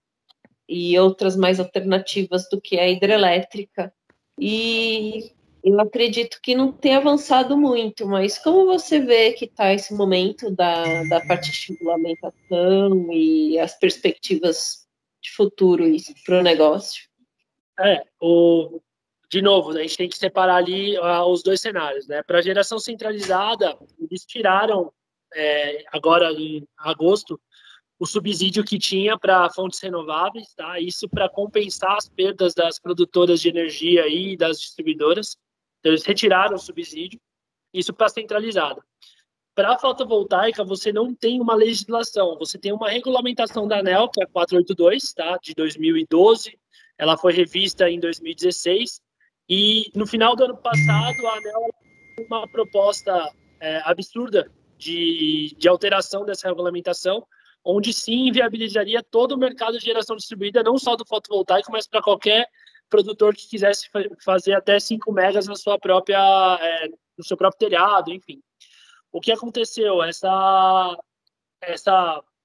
e outras mais alternativas do que a hidrelétrica. E eu acredito que não tem avançado muito, mas como você vê que está esse momento da parte de regulamentação e as perspectivas de futuro para o negócio? De novo, a gente tem que separar ali os dois cenários, né? Para a geração centralizada, eles tiraram, agora em agosto, o subsídio que tinha para fontes renováveis, tá? Isso para compensar as perdas das produtoras de energia e das distribuidoras. Então, eles retiraram o subsídio, isso para centralizada. Para a fotovoltaica, você não tem uma legislação, você tem uma regulamentação da ANEEL, que é a 482, tá? De 2012, ela foi revista em 2016, e no final do ano passado, a ANEEL fez uma proposta absurda de alteração dessa regulamentação, onde sim viabilizaria todo o mercado de geração distribuída, não só do fotovoltaico, mas para qualquer produtor que quisesse fazer até 5 megas no seu próprio telhado, enfim. O que aconteceu? Essa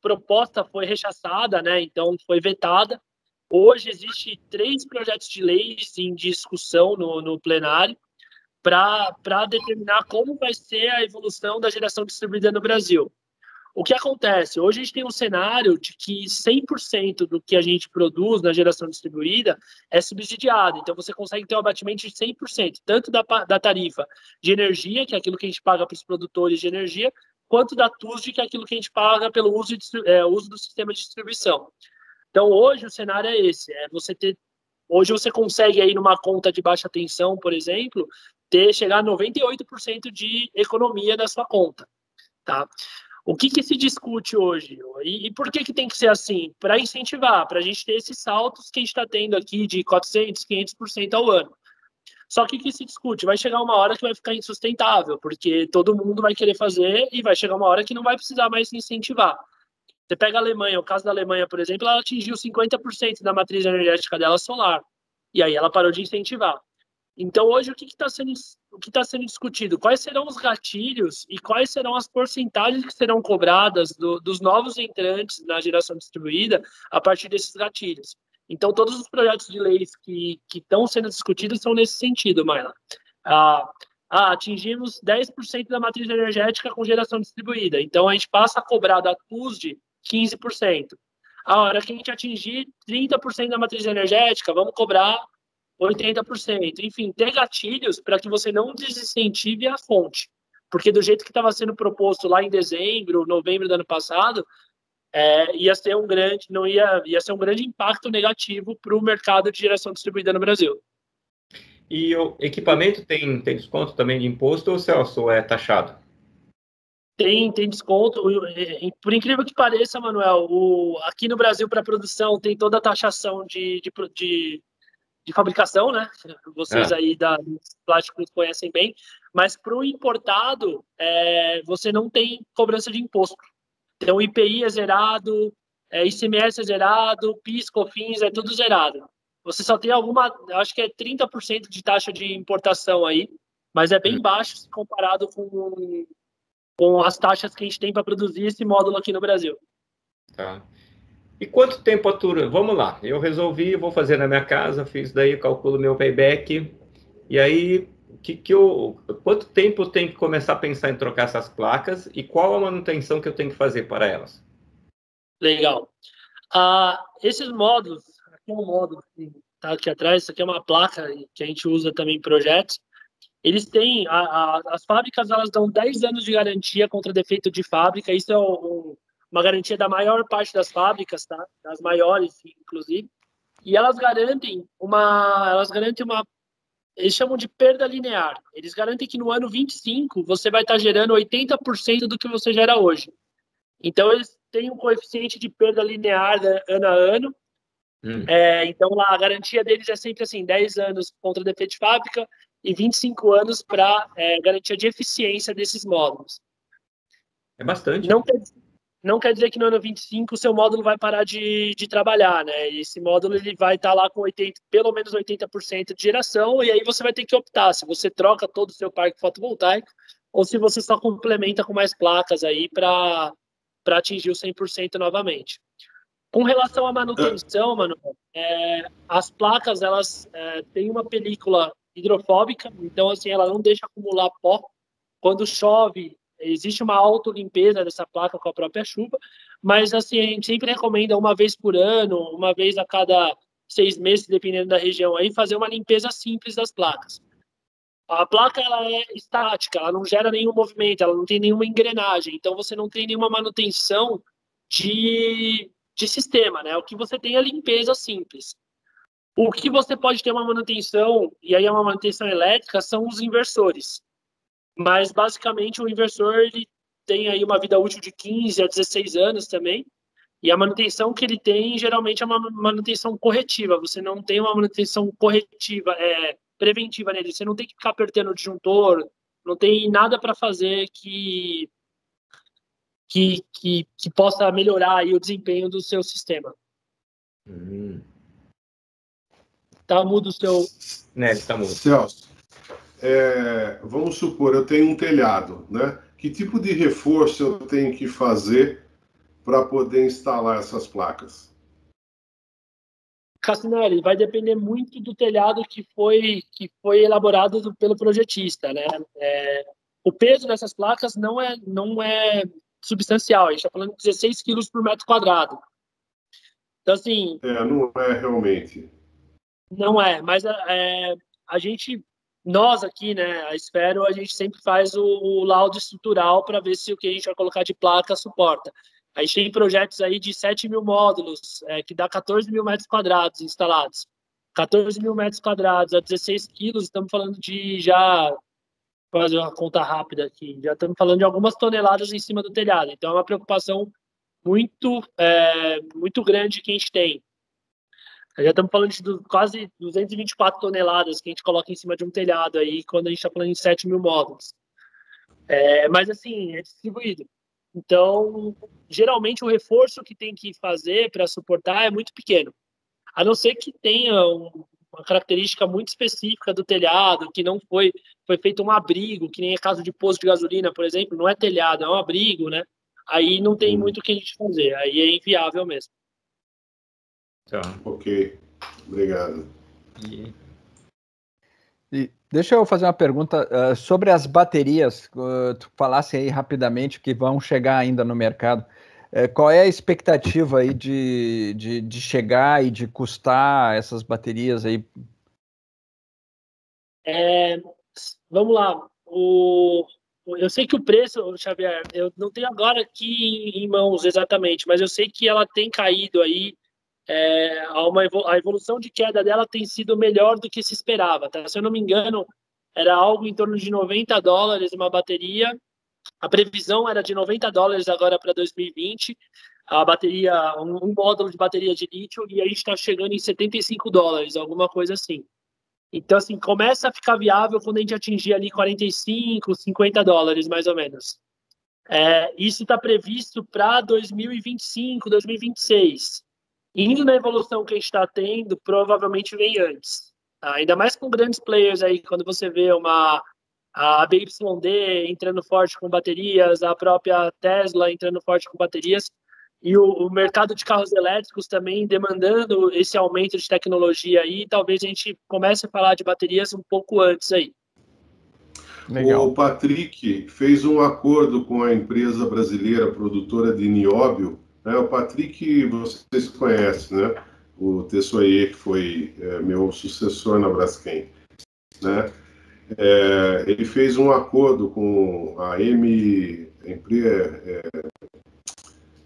proposta foi rechaçada, né? Então foi vetada. Hoje existe 3 projetos de leis em discussão no plenário para determinar como vai ser a evolução da geração distribuída no Brasil. O que acontece? Hoje a gente tem um cenário de que 100% do que a gente produz na geração distribuída é subsidiado. Então, você consegue ter um abatimento de 100%, tanto da tarifa de energia, que é aquilo que a gente paga para os produtores de energia, quanto da TUSD, que é aquilo que a gente paga pelo uso do sistema de distribuição. Então, hoje o cenário é esse. Hoje você consegue, aí numa conta de baixa tensão, por exemplo, chegar a 98% de economia na sua conta. Tá? O que se discute hoje? E por que tem que ser assim? Para incentivar, para a gente ter esses saltos que a gente está tendo aqui de 400%, 500% ao ano. Só que o que se discute? Vai chegar uma hora que vai ficar insustentável, porque todo mundo vai querer fazer e vai chegar uma hora que não vai precisar mais se incentivar. Você pega a Alemanha, o caso da Alemanha, por exemplo, ela atingiu 50% da matriz energética dela solar. E aí ela parou de incentivar. Então, hoje, o que está sendo discutido? Quais serão os gatilhos e quais serão as porcentagens que serão cobradas dos novos entrantes na geração distribuída a partir desses gatilhos? Então, todos os projetos de leis que estão sendo discutidos são nesse sentido, Maila. Atingimos 10% da matriz energética com geração distribuída. Então, a gente passa a cobrar da TUSD 15%. A hora que a gente atingir 30% da matriz energética, vamos cobrar 80%. Enfim, ter gatilhos para que você não desincentive a fonte. Porque do jeito que estava sendo proposto lá em dezembro, novembro do ano passado, ia ser um grande impacto negativo para o mercado de geração distribuída no Brasil. E o equipamento tem desconto também de imposto, ou Celso, é taxado? Tem desconto. Por incrível que pareça, Manuel, aqui no Brasil, para produção, tem toda a taxação de fabricação, né? Vocês aí da plásticos conhecem bem, mas para o importado, você não tem cobrança de imposto. Então, IPI é zerado, ICMS é zerado, PIS, COFINS é tudo zerado. Você só tem acho que é 30% de taxa de importação aí, mas é bem baixo se comparado com as taxas que a gente tem para produzir esse módulo aqui no Brasil. Tá. E quanto tempo atura? Vamos lá, eu resolvi, vou fazer na minha casa, fiz daí, calculo meu payback, e aí, quanto tempo eu tenho que começar a pensar em trocar essas placas e qual a manutenção que eu tenho que fazer para elas? Legal. Esses módulos, aqui é um módulo que está aqui atrás, isso aqui é uma placa que a gente usa também em projetos, eles têm, as fábricas, elas dão 10 anos de garantia contra defeito de fábrica, isso é uma garantia da maior parte das fábricas, tá? Das maiores, inclusive, e elas garantem eles chamam de perda linear. Eles garantem que no ano 25 você vai estar gerando 80% do que você gera hoje. Então, eles têm um coeficiente de perda linear ano a ano. Então, lá, a garantia deles é sempre assim, 10 anos contra defeito de fábrica e 25 anos para garantia de eficiência desses módulos. É bastante. Não quer dizer que no ano 25 o seu módulo vai parar de trabalhar, né? Esse módulo ele vai estar lá com pelo menos 80% de geração, e aí você vai ter que optar se você troca todo o seu parque fotovoltaico ou se você só complementa com mais placas aí para atingir o 100% novamente. Com relação à manutenção, Manuel, as placas elas têm uma película hidrofóbica, então assim ela não deixa acumular pó. Quando chove, existe uma autolimpeza dessa placa com a própria chuva, mas assim, a gente sempre recomenda uma vez por ano, uma vez a cada 6 meses, dependendo da região, aí fazer uma limpeza simples das placas. A placa ela é estática, ela não gera nenhum movimento, ela não tem nenhuma engrenagem, então você não tem nenhuma manutenção de sistema, né? O que você tem é limpeza simples. O que você pode ter uma manutenção, e aí é uma manutenção elétrica, são os inversores. Mas, basicamente, o inversor ele tem aí uma vida útil de 15 a 16 anos também, e a manutenção que ele tem, geralmente, é uma manutenção corretiva. Você não tem uma manutenção corretiva, preventiva nele. Você não tem que ficar apertando o disjuntor, não tem nada para fazer que possa melhorar aí o desempenho do seu sistema. Tá mudo o seu... Tá mudo. Celso. Vamos supor, eu tenho um telhado, né? Que tipo de reforço eu tenho que fazer para poder instalar essas placas? Cassinelli, vai depender muito do telhado que foi elaborado pelo projetista, né? O peso dessas placas não é substancial, a gente está falando de 16 quilos por metro quadrado. Então, assim... não é realmente. Não é, mas nós aqui, né, a Esfero, a gente sempre faz o laudo estrutural para ver se o que a gente vai colocar de placa suporta. A gente tem projetos aí de 7 mil módulos, que dá 14 mil metros quadrados instalados. 14 mil metros quadrados a 16 quilos, estamos falando de já fazer uma conta rápida aqui, já estamos falando de algumas toneladas em cima do telhado. Então, é uma preocupação muito grande que a gente tem. Já estamos falando de quase 224 toneladas que a gente coloca em cima de um telhado aí, quando a gente está falando em 7 mil módulos. Mas, assim, é distribuído. Então, geralmente, o reforço que tem que fazer para suportar é muito pequeno. A não ser que tenha uma característica muito específica do telhado, que não foi feito um abrigo, que nem é caso de posto de gasolina, por exemplo, não é telhado, é um abrigo, né? Aí não tem muito o que a gente fazer, aí é inviável mesmo. Tá. Ok, obrigado. E deixa eu fazer uma pergunta sobre as baterias. Tu falasse aí rapidamente que vão chegar ainda no mercado. Qual é a expectativa aí de chegar e de custar essas baterias aí? Vamos lá. Eu sei que o preço, Xavier, eu não tenho agora aqui em mãos exatamente, mas eu sei que ela tem caído aí. A evolução de queda dela tem sido melhor do que se esperava. Tá? Se eu não me engano, era algo em torno de $90 uma bateria. A previsão era de $90 agora para 2020. A bateria, um módulo de bateria de lítio, e a gente está chegando em $75, alguma coisa assim. Então, assim, começa a ficar viável quando a gente atingir ali $45, $50, mais ou menos. Isso está previsto para 2025, 2026. Indo na evolução que a gente está tendo, provavelmente vem antes. Tá? Ainda mais com grandes players aí, quando você vê a BYD entrando forte com baterias, a própria Tesla entrando forte com baterias, e o mercado de carros elétricos também demandando esse aumento de tecnologia aí, talvez a gente comece a falar de baterias um pouco antes aí. Legal. O Patrick fez um acordo com a empresa brasileira produtora de nióbio, né? O Patrick, vocês conhecem, né? O Tessoyer, que foi meu sucessor na Braskem, né? Ele fez um acordo com a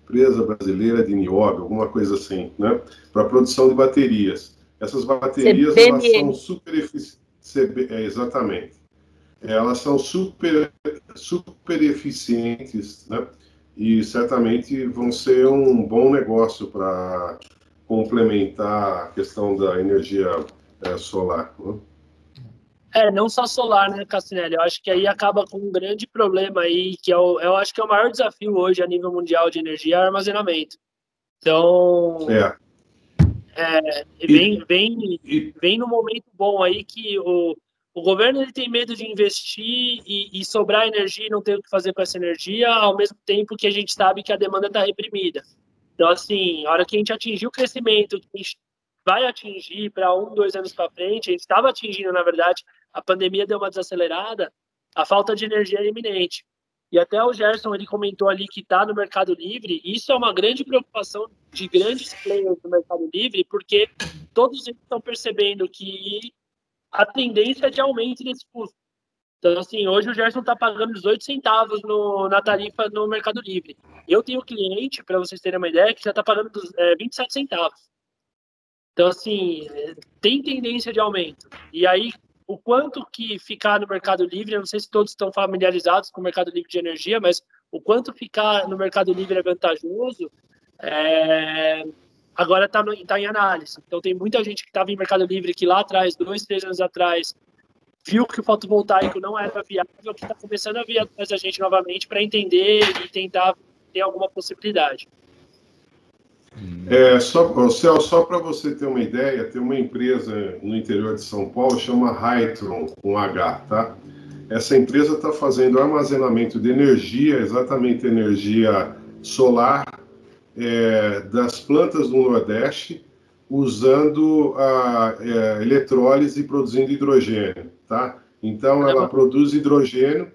empresa brasileira de nióbio, alguma coisa assim, né? Para a produção de baterias. Essas baterias elas são super eficientes. Exatamente. Elas são super eficientes, né? E certamente vão ser um bom negócio para complementar a questão da energia solar. Né? Não só solar, né, Cassinelli? Eu acho que aí acaba com um grande problema aí, que eu acho que é o maior desafio hoje a nível mundial de energia, é o armazenamento. Então, vem num momento bom aí que o governo ele tem medo de investir e sobrar energia e não ter o que fazer com essa energia, ao mesmo tempo que a gente sabe que a demanda está reprimida. Então, assim, a hora que a gente atingir o crescimento que a gente vai atingir para 1, 2 anos para frente, a gente estava atingindo, na verdade, a pandemia deu uma desacelerada, a falta de energia é iminente. E até o Gerson, ele comentou ali que está no Mercado Livre, isso é uma grande preocupação de grandes players do Mercado Livre, porque todos eles estão percebendo que a tendência é de aumento desse custo. Então, assim, hoje o Gerson está pagando 18 centavos na tarifa no Mercado Livre. Eu tenho cliente, para vocês terem uma ideia, que já está pagando 27 centavos. Então, assim, tem tendência de aumento. E aí, o quanto que ficar no Mercado Livre, eu não sei se todos estão familiarizados com o Mercado Livre de energia, mas o quanto ficar no Mercado Livre é vantajoso, agora está em análise. Então, tem muita gente que estava em Mercado Livre que lá atrás, 2, 3 anos atrás, viu que o fotovoltaico não era viável, que está começando a vir atrás da gente novamente para entender e tentar ter alguma possibilidade. Só para você ter uma ideia, tem uma empresa no interior de São Paulo, chama Hytron, com H, tá? Essa empresa está fazendo armazenamento de energia, exatamente energia solar, das plantas do Nordeste, usando a eletrólise e produzindo hidrogênio, tá? Então, ela produz hidrogênio,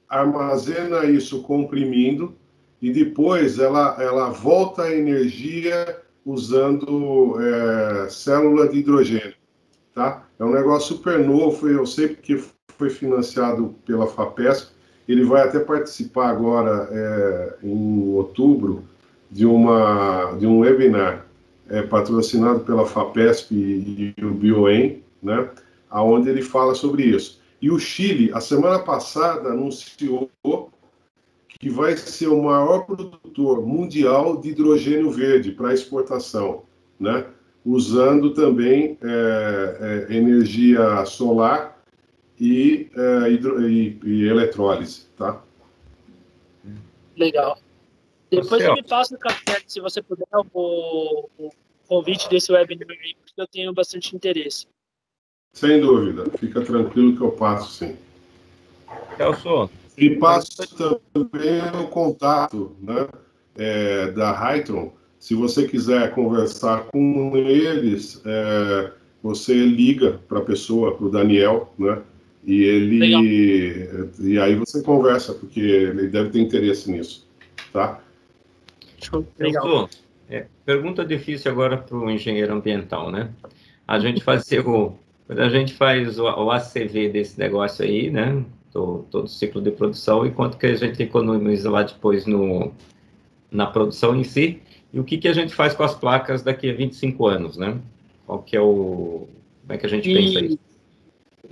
armazena isso comprimindo, e depois ela volta a energia usando célula de hidrogênio, tá? É um negócio super novo, eu sei porque foi financiado pela FAPESP, ele vai até participar agora, em outubro, de um webinar patrocinado pela FAPESP e o BioEn, né? Onde ele fala sobre isso. E o Chile, a semana passada, anunciou que vai ser o maior produtor mundial de hidrogênio verde para exportação, né? Usando também energia solar e eletrólise, tá? Legal. Depois você me passa no café, se você puder, o convite desse webinar aí, porque eu tenho bastante interesse. Sem dúvida. Fica tranquilo que eu passo, sim. Celso. E passo também o contato, né, da Hytron. Se você quiser conversar com eles, você liga para a pessoa, para o Daniel, né? E aí você conversa, porque ele deve ter interesse nisso, tá? Legal. Pergunta difícil agora para o engenheiro ambiental, né? A gente quando a gente faz o ACV desse negócio aí, né? Todo o ciclo de produção e quanto que a gente economiza lá depois na produção em si, e o que a gente faz com as placas daqui a 25 anos, né? Como é que a gente pensa isso?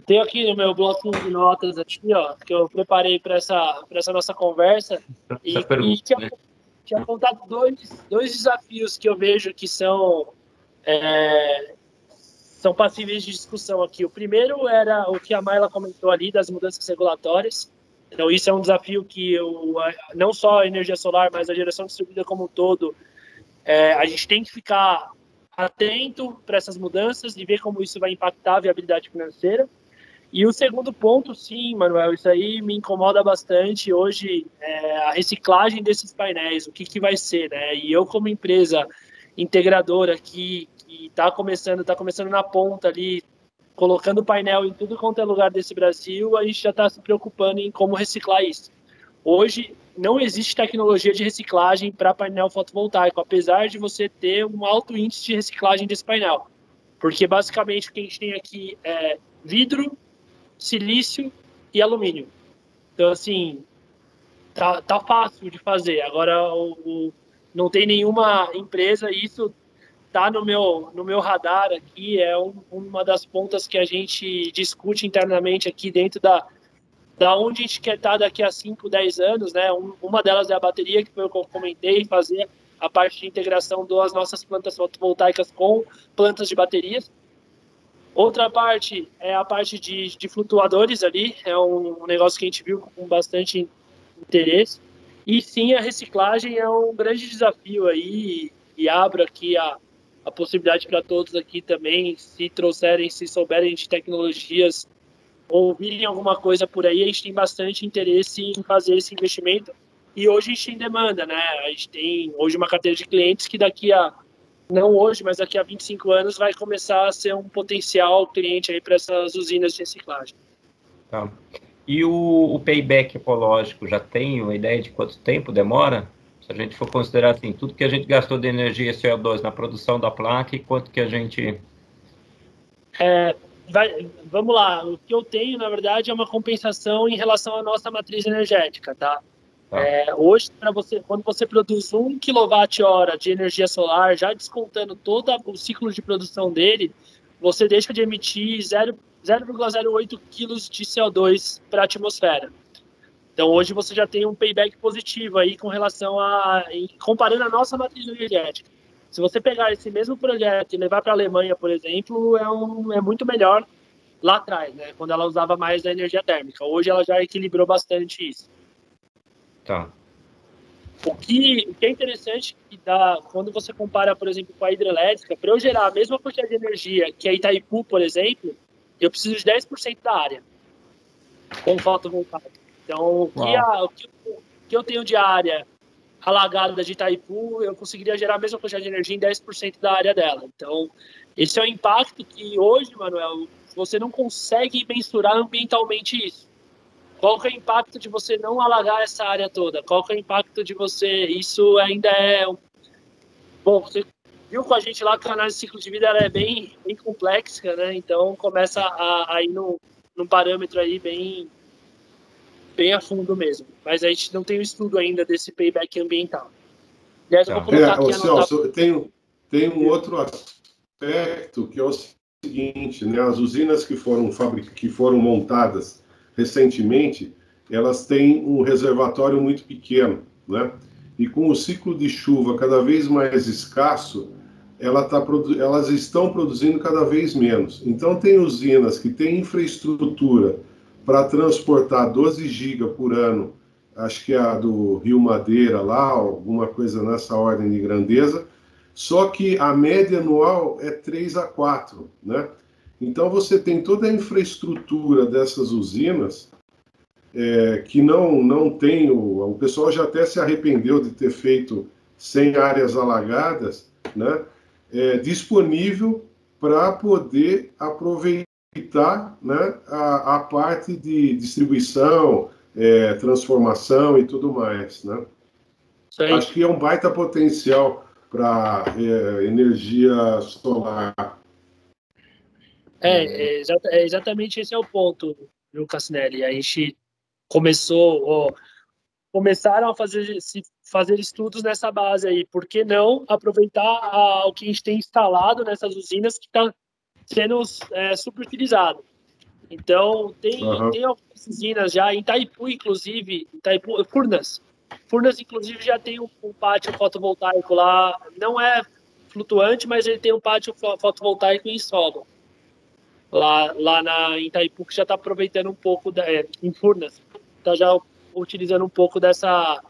Tenho aqui no meu bloco de notas aqui, ó, que eu preparei para essa nossa conversa, tinha apontado dois desafios que eu vejo que são passíveis de discussão aqui. O primeiro era o que a Mayla comentou ali, das mudanças regulatórias. Então, isso é um desafio que não só a energia solar, mas a geração distribuída como um todo, a gente tem que ficar atento para essas mudanças e ver como isso vai impactar a viabilidade financeira. E o segundo ponto, sim, Manuel, isso aí me incomoda bastante hoje, a reciclagem desses painéis, o que vai ser, né? E eu, como empresa integradora que está começando na ponta ali, colocando painel em tudo quanto é lugar desse Brasil, a gente já está se preocupando em como reciclar isso. Hoje, não existe tecnologia de reciclagem para painel fotovoltaico, apesar de você ter um alto índice de reciclagem desse painel. Porque, basicamente, o que a gente tem aqui é vidro, silício e alumínio. Então, assim, tá fácil de fazer. Agora, não tem nenhuma empresa, e isso tá no meu radar aqui, uma das pontas que a gente discute internamente aqui dentro da onde a gente quer estar daqui a 5, 10 anos, né? Uma delas é a bateria, que foi o que eu comentei, fazer a parte de integração das nossas plantas fotovoltaicas com plantas de baterias. Outra parte é a parte de flutuadores ali, é um negócio que a gente viu com bastante interesse. E sim, a reciclagem é um grande desafio aí, e abro aqui a possibilidade para todos aqui também, se souberem de tecnologias, ouvirem alguma coisa por aí, a gente tem bastante interesse em fazer esse investimento. E hoje a gente tem demanda, né? A gente tem hoje uma carteira de clientes que não hoje, mas daqui a 25 anos vai começar a ser um potencial cliente aí para essas usinas de reciclagem. Tá. E o payback ecológico, já tem uma ideia de quanto tempo demora? Se a gente for considerar assim, tudo que a gente gastou de energia CO2 na produção da placa e quanto que a gente... Vamos lá, o que eu tenho, na verdade, é uma compensação em relação à nossa matriz energética, tá? Hoje, quando você produz 1 kWh de energia solar, já descontando todo o ciclo de produção dele, você deixa de emitir 0,08 kg de CO2 para a atmosfera. Então, hoje você já tem um payback positivo aí com relação comparando a nossa matriz energética. Se você pegar esse mesmo projeto e levar para a Alemanha, por exemplo, é muito melhor lá atrás, né? Quando ela usava mais a energia térmica. Hoje ela já equilibrou bastante isso. Tá. O que é interessante que quando você compara, por exemplo, com a hidrelétrica, para eu gerar a mesma quantidade de energia que a Itaipu, por exemplo, eu preciso de 10% da área com fotovoltaico. Então, o que eu tenho de área alagada de Itaipu, eu conseguiria gerar a mesma quantidade de energia em 10% da área dela. Então, esse é o impacto que hoje, Manuel, você não consegue mensurar ambientalmente isso. Qual que é o impacto de você não alagar essa área toda? Qual que é o impacto de você... Isso ainda é... Bom, você viu com a gente lá que a análise de ciclo de vida ela é bem complexa, né? Então, começa a ir num parâmetro aí bem a fundo mesmo. Mas a gente não tem um estudo ainda desse payback ambiental. Aliás, eu vou colocar aqui Celso, tem um outro aspecto que é o seguinte, né? As usinas que foram montadas recentemente, elas têm um reservatório muito pequeno, né? E com o ciclo de chuva cada vez mais escasso, elas estão produzindo cada vez menos. Então, tem usinas que têm infraestrutura para transportar 12 gigas por ano, acho que é a do Rio Madeira lá, alguma coisa nessa ordem de grandeza, só que a média anual é 3 a 4, né? Então, você tem toda a infraestrutura dessas usinas que não tem, o pessoal já até se arrependeu de ter feito 100 áreas alagadas, né? Disponível para poder aproveitar, né, a parte de distribuição, transformação e tudo mais, né? Acho que é um baita potencial para energia solar. Exatamente esse é o ponto, viu, Cassinelli? A gente começaram a fazer estudos nessa base aí. Por que não aproveitar o que a gente tem instalado nessas usinas que está sendo subutilizado? Então, tem algumas usinas já, em Itaipu, inclusive, Furnas, inclusive, já tem um pátio fotovoltaico lá, não é flutuante, mas ele tem um pátio fotovoltaico em solo. Lá em Itaipu, que já está aproveitando um pouco, em Furnas, está já utilizando um pouco dessa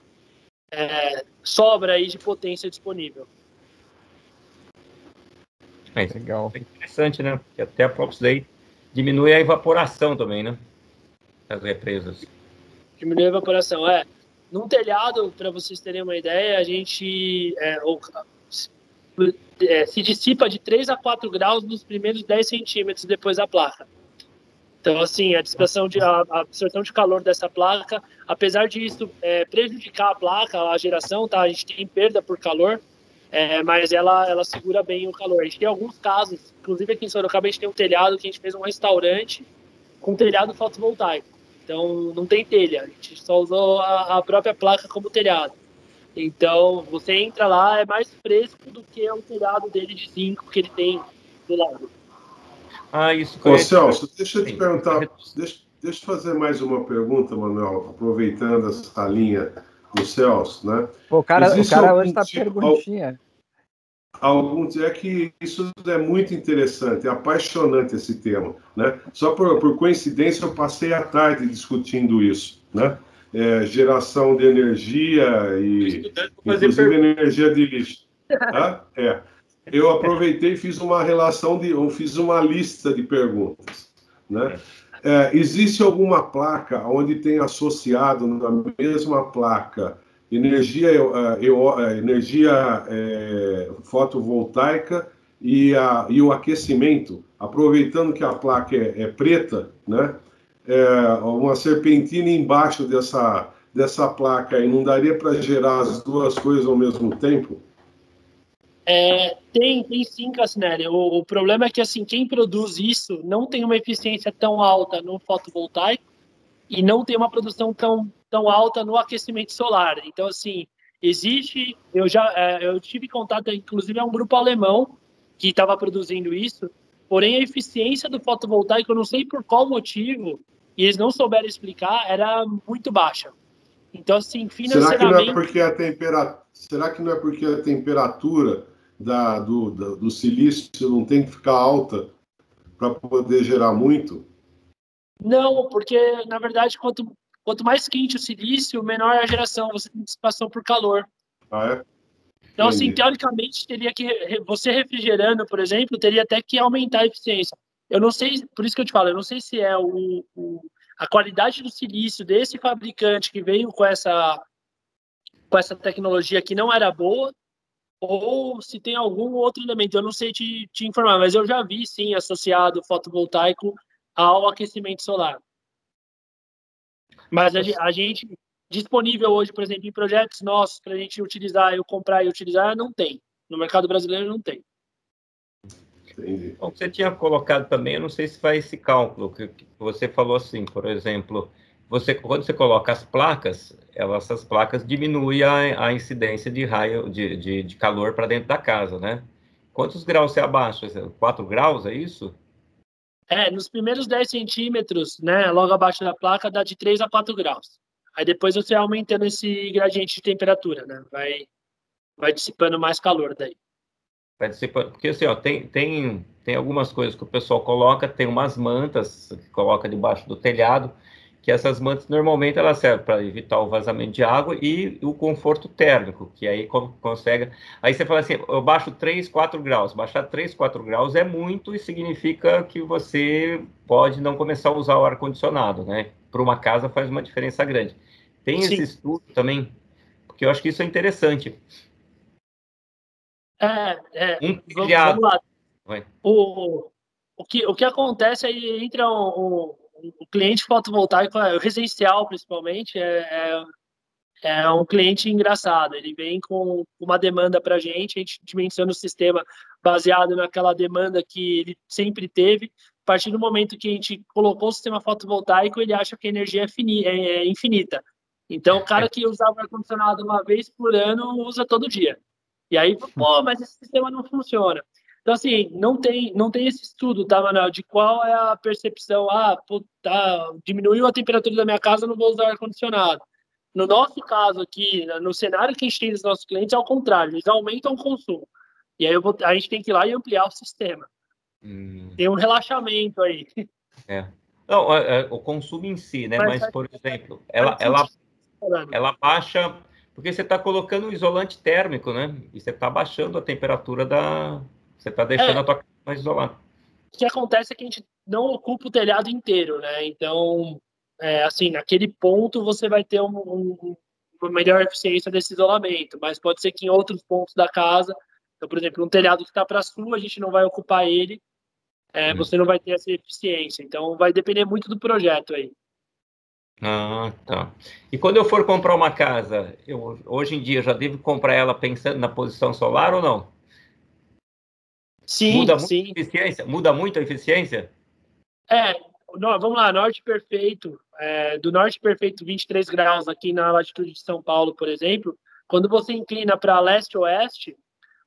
sobra aí de potência disponível. Legal. É interessante, né? Porque até a própria daí diminui a evaporação também, né? Das represas. Diminui a evaporação, Num telhado, para vocês terem uma ideia, a gente se dissipa de 3 a 4 graus nos primeiros 10 centímetros depois da placa. Então, assim, a absorção de calor dessa placa, apesar disso prejudicar a placa, a geração, tá? A gente tem perda por calor, mas ela segura bem o calor. A gente tem alguns casos, inclusive aqui em Sorocaba, a gente tem um telhado que a gente fez um restaurante com telhado fotovoltaico. Então, não tem telha, a gente só usou a própria placa como telhado. Então, você entra lá, é mais fresco do que o telhado dele de zinco que ele tem do lado. Isso. Celso, deixa eu te perguntar, deixa eu fazer mais uma pergunta, Manuel, aproveitando essa linha do Celso, né? O cara hoje está perguntinha. É que isso é muito interessante, é apaixonante esse tema, né? Só por coincidência eu passei a tarde discutindo isso, né? Geração de energia e inclusive energia de lixo. Eu aproveitei e fiz uma fiz uma lista de perguntas, né? Existe alguma placa onde tem associado na mesma placa energia fotovoltaica e o aquecimento, aproveitando que a placa é preta, né? Uma serpentina embaixo dessa placa aí, não daria para gerar as duas coisas ao mesmo tempo? Tem sim, Cassinelli. O problema é que, assim, quem produz isso não tem uma eficiência tão alta no fotovoltaico e não tem uma produção tão alta no aquecimento solar. Então, assim, existe... Eu tive contato, inclusive, a um grupo alemão que estava produzindo isso, porém a eficiência do fotovoltaico, eu não sei por qual motivo, e eles não souberam explicar, era muito baixa. Então, assim, financeiramente... Será que não é porque a temperatura do silício não tem que ficar alta para poder gerar muito? Não, porque, na verdade, quanto mais quente o silício, menor a geração, você tem dissipação por calor. Então, assim, teoricamente, teria que... Você refrigerando, por exemplo, teria até que aumentar a eficiência. Eu não sei, por isso que eu te falo, eu não sei se é a qualidade do silício desse fabricante que veio com essa tecnologia que não era boa, ou se tem algum outro elemento. Eu não sei te informar, mas eu já vi, sim, associado fotovoltaico ao aquecimento solar. Mas a gente, disponível hoje, por exemplo, em projetos nossos, para a gente utilizar, eu comprar e utilizar, não tem. No mercado brasileiro não tem. Entendi. Bom, você tinha colocado também, eu não sei se faz esse cálculo, que você falou assim, por exemplo, quando você coloca as placas, essas placas diminuem a incidência de raio de calor para dentro da casa, né? Quantos graus você abaixa? 4 graus, é isso? Nos primeiros 10 centímetros, né, logo abaixo da placa, dá de 3 a 4 graus. Aí depois você vai aumentando esse gradiente de temperatura, né? Vai dissipando mais calor daí. Vai dissipando, porque assim, ó, tem algumas coisas que o pessoal coloca, tem umas mantas que coloca debaixo do telhado, que essas mantas normalmente elas servem para evitar o vazamento de água e o conforto térmico, que aí consegue... Aí você fala assim, eu baixo 3, 4 graus. Baixar 3, 4 graus é muito e significa que você pode não começar a usar o ar-condicionado, né? Para uma casa faz uma diferença grande. Tem Sim. esse estudo também, porque eu acho que isso é interessante. Vamos lá. O que acontece aí entra o cliente fotovoltaico, o residencial principalmente, é um cliente engraçado. Ele vem com uma demanda para a gente dimensiona o sistema baseado naquela demanda que ele sempre teve. A partir do momento que a gente colocou o sistema fotovoltaico, ele acha que a energia é infinita. Então, o cara que usava ar-condicionado uma vez por ano, usa todo dia. E aí, pô, mas esse sistema não funciona. Então, assim, não tem esse estudo, tá, Manuel, de qual é a percepção, diminuiu a temperatura da minha casa, não vou usar ar-condicionado. No nosso caso aqui, no cenário que a gente tem dos nossos clientes, é ao contrário, eles aumentam o consumo. E aí a gente tem que ir lá e ampliar o sistema. Tem um relaxamento aí. Não, o consumo em si, né? Mas por exemplo, ela baixa... Porque você está colocando um isolante térmico, né? E você está baixando a temperatura Você está deixando a tua casa mais isolada. O que acontece é que a gente não ocupa o telhado inteiro, né? Então, assim, naquele ponto você vai ter uma melhor eficiência desse isolamento. Mas pode ser que em outros pontos da casa, então, por exemplo, um telhado que está para sul, a gente não vai ocupar ele, você não vai ter essa eficiência. Então, vai depender muito do projeto aí. Ah, tá. E quando eu for comprar uma casa, hoje em dia já devo comprar ela pensando na posição solar ou não? Sim, muda sim. Muito a eficiência? Muda muito a eficiência? Vamos lá, norte perfeito. Do norte perfeito, 23 graus aqui na latitude de São Paulo, por exemplo, quando você inclina para leste-oeste,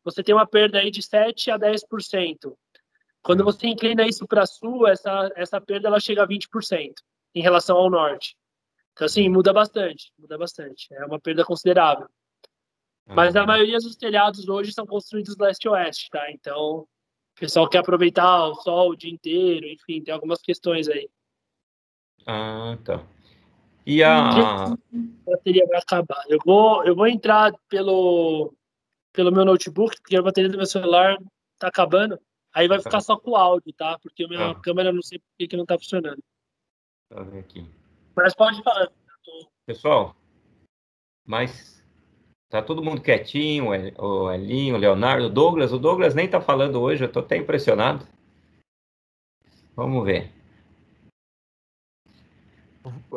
você tem uma perda aí de 7 a 10%. Quando você inclina isso para sul, essa perda ela chega a 20% em relação ao norte. Então, assim, muda bastante. É uma perda considerável. Mas a maioria dos telhados hoje são construídos leste-oeste, tá? Então, o pessoal quer aproveitar o sol o dia inteiro, enfim, tem algumas questões aí. Ah, tá. E a bateria vai acabar. Eu vou entrar pelo meu notebook, porque a bateria do meu celular tá acabando. Aí vai ficar só com o áudio, tá? Porque a minha câmera não sei por que não tá funcionando. Deixa eu ver aqui. Mas pode falar. Pessoal, mas tá todo mundo quietinho, o Elinho, o Leonardo, o Douglas nem tá falando hoje, eu tô até impressionado. Vamos ver.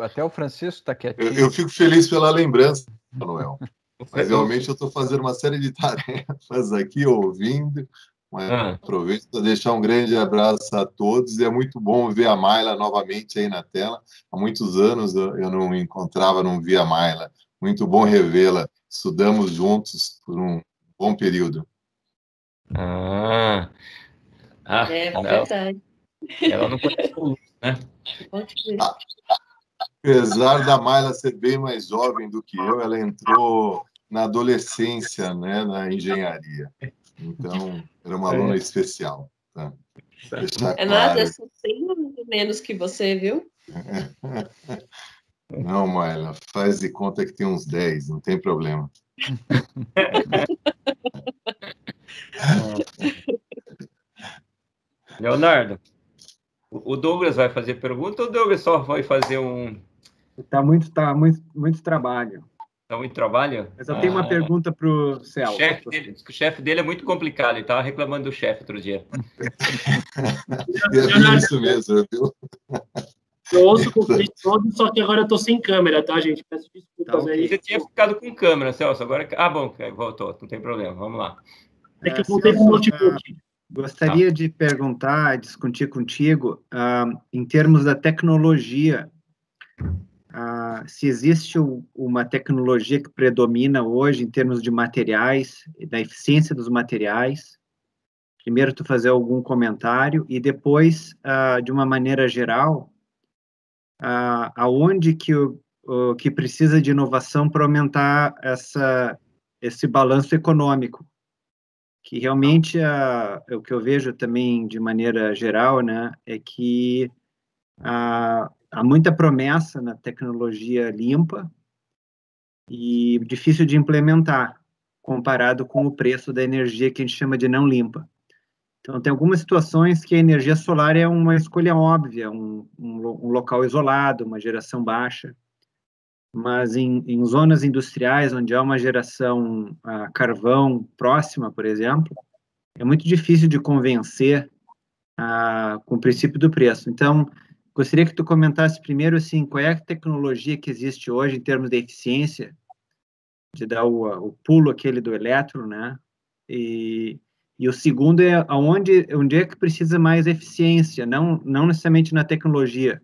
Até o Francisco tá quietinho. Eu fico feliz pela lembrança, Manuel. Mas realmente eu estou fazendo uma série de tarefas aqui, ouvindo. Mas aproveito para deixar um grande abraço a todos. E é muito bom ver a Mayla novamente aí na tela. Há muitos anos eu não encontrava, não via a Mayla. Muito bom revê-la. Estudamos juntos por um bom período. É verdade. Ela não conhece o Luz, né? Apesar da Mayla ser bem mais jovem do que eu, ela entrou na adolescência, né, na engenharia. Então, era uma aluna especial. Tá? Nada, eu só tenho menos que você, viu? Não, Mayla, faz de conta que tem uns 10, não tem problema. Leonardo, o Douglas vai fazer pergunta ou o Douglas só vai fazer Tá muito trabalho. Tá muito trabalho? Mas eu tenho uma pergunta para o Celso. O chefe dele é muito complicado, ele estava reclamando do chefe outro dia. É isso mesmo, viu? Eu ouço com o todo, só que agora eu tô sem câmera, tá, gente? Peço desculpas aí. Você tinha ficado com câmera, Celso, agora... bom, voltou, não tem problema, vamos lá. É que eu voltei com o notebook. Gostaria de perguntar, discutir contigo, em termos da tecnologia, se existe uma tecnologia que predomina hoje em termos de materiais, da eficiência dos materiais, primeiro tu fazer algum comentário e depois, de uma maneira geral, aonde que precisa de inovação para aumentar esse balanço econômico, que realmente o que eu vejo também de maneira geral, né, é que há muita promessa na tecnologia limpa e difícil de implementar, comparado com o preço da energia que a gente chama de não limpa. Então, tem algumas situações que a energia solar é uma escolha óbvia, um local isolado, uma geração baixa, mas em zonas industriais, onde há uma geração a carvão próxima, por exemplo, é muito difícil de convencer com o princípio do preço. Então, gostaria que tu comentasse primeiro, assim, qual é a tecnologia que existe hoje em termos de eficiência, de dar o pulo aquele do elétron, né? E o segundo é onde é que precisa mais eficiência, não necessariamente na tecnologia,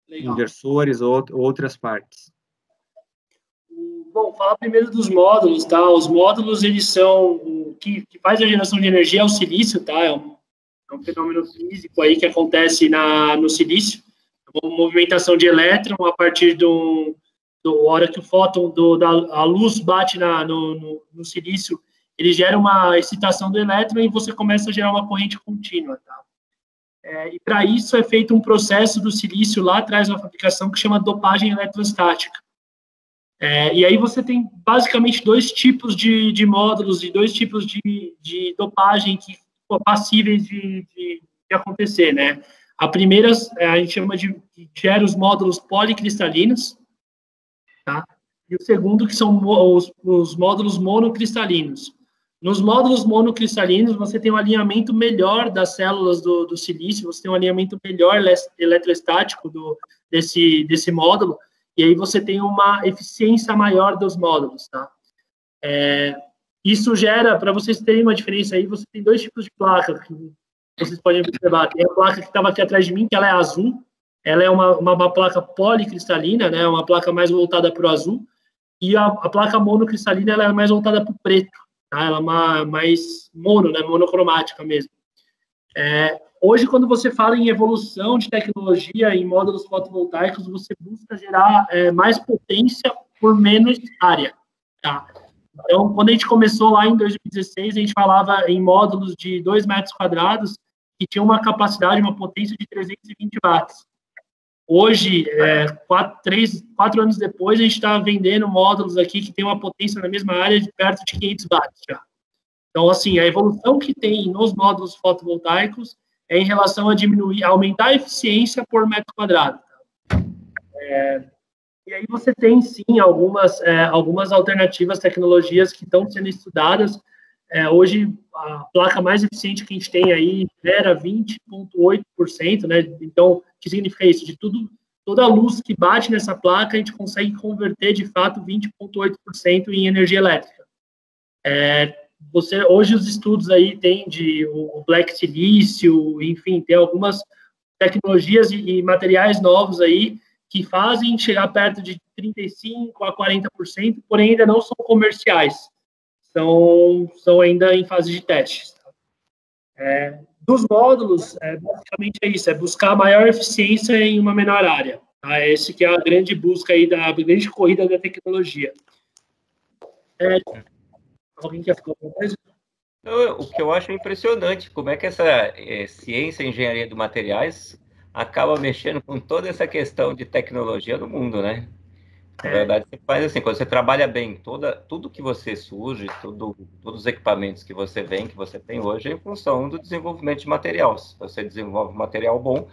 legal, inversores ou outras partes. Bom, falar primeiro dos módulos, tá? Os módulos, eles são o que faz a geração de energia é o silício, tá? É um fenômeno físico aí que acontece no silício, uma movimentação de elétron a partir do hora que o fóton a luz bate no silício, ele gera uma excitação do elétron e você começa a gerar uma corrente contínua, tá? E para isso é feito um processo do silício lá atrás na fabricação que chama dopagem eletrostática. E aí você tem basicamente dois tipos de módulos e dois tipos de dopagem que são passíveis de acontecer, né? A primeira a gente chama que gera os módulos policristalinos, tá? E o segundo que são os módulos monocristalinos. Nos módulos monocristalinos, você tem um alinhamento melhor das células do silício, você tem um alinhamento melhor eletrostático desse módulo, e aí você tem uma eficiência maior dos módulos, tá? Isso gera, para vocês terem uma diferença aí, você tem dois tipos de placa que vocês podem observar. Tem a placa que estava aqui atrás de mim, que ela é azul, ela é uma placa policristalina, né, uma placa mais voltada para o azul, e a placa monocristalina ela é mais voltada para o preto, tá? Ela é mais né, monocromática mesmo. Hoje, quando você fala em evolução de tecnologia em módulos fotovoltaicos, você busca gerar mais potência por menos área, tá? Então, quando a gente começou lá em 2016, a gente falava em módulos de 2 metros quadrados que tinham uma capacidade, uma potência de 320 watts. Hoje, 4 anos depois, a gente está vendendo módulos aqui que tem uma potência na mesma área de perto de 500 watts já. Então, assim, a evolução que tem nos módulos fotovoltaicos é em relação a aumentar a eficiência por metro quadrado. E aí você tem, sim, algumas alternativas, tecnologias que estão sendo estudadas. Hoje, a placa mais eficiente que a gente tem aí era 20,8%, né? Então, o que significa isso? Toda a luz que bate nessa placa, a gente consegue converter, de fato, 20,8% em energia elétrica. Hoje, os estudos aí tem o black silício, enfim, tem algumas tecnologias e materiais novos aí que fazem chegar perto de 35% a 40%, porém ainda não são comerciais. São ainda em fase de testes. Dos módulos, basicamente é isso, buscar maior eficiência em uma menor área. Tá? Esse que é a grande busca aí, a grande corrida da tecnologia. Alguém quer falar alguma coisa? O que eu acho impressionante, como é que essa ciência e engenharia de materiais acaba mexendo com toda essa questão de tecnologia no mundo, né? Na verdade, você faz assim, quando você trabalha bem, tudo que você surge, todos os equipamentos que você tem hoje, é em função do desenvolvimento de material. Se você desenvolve um material bom,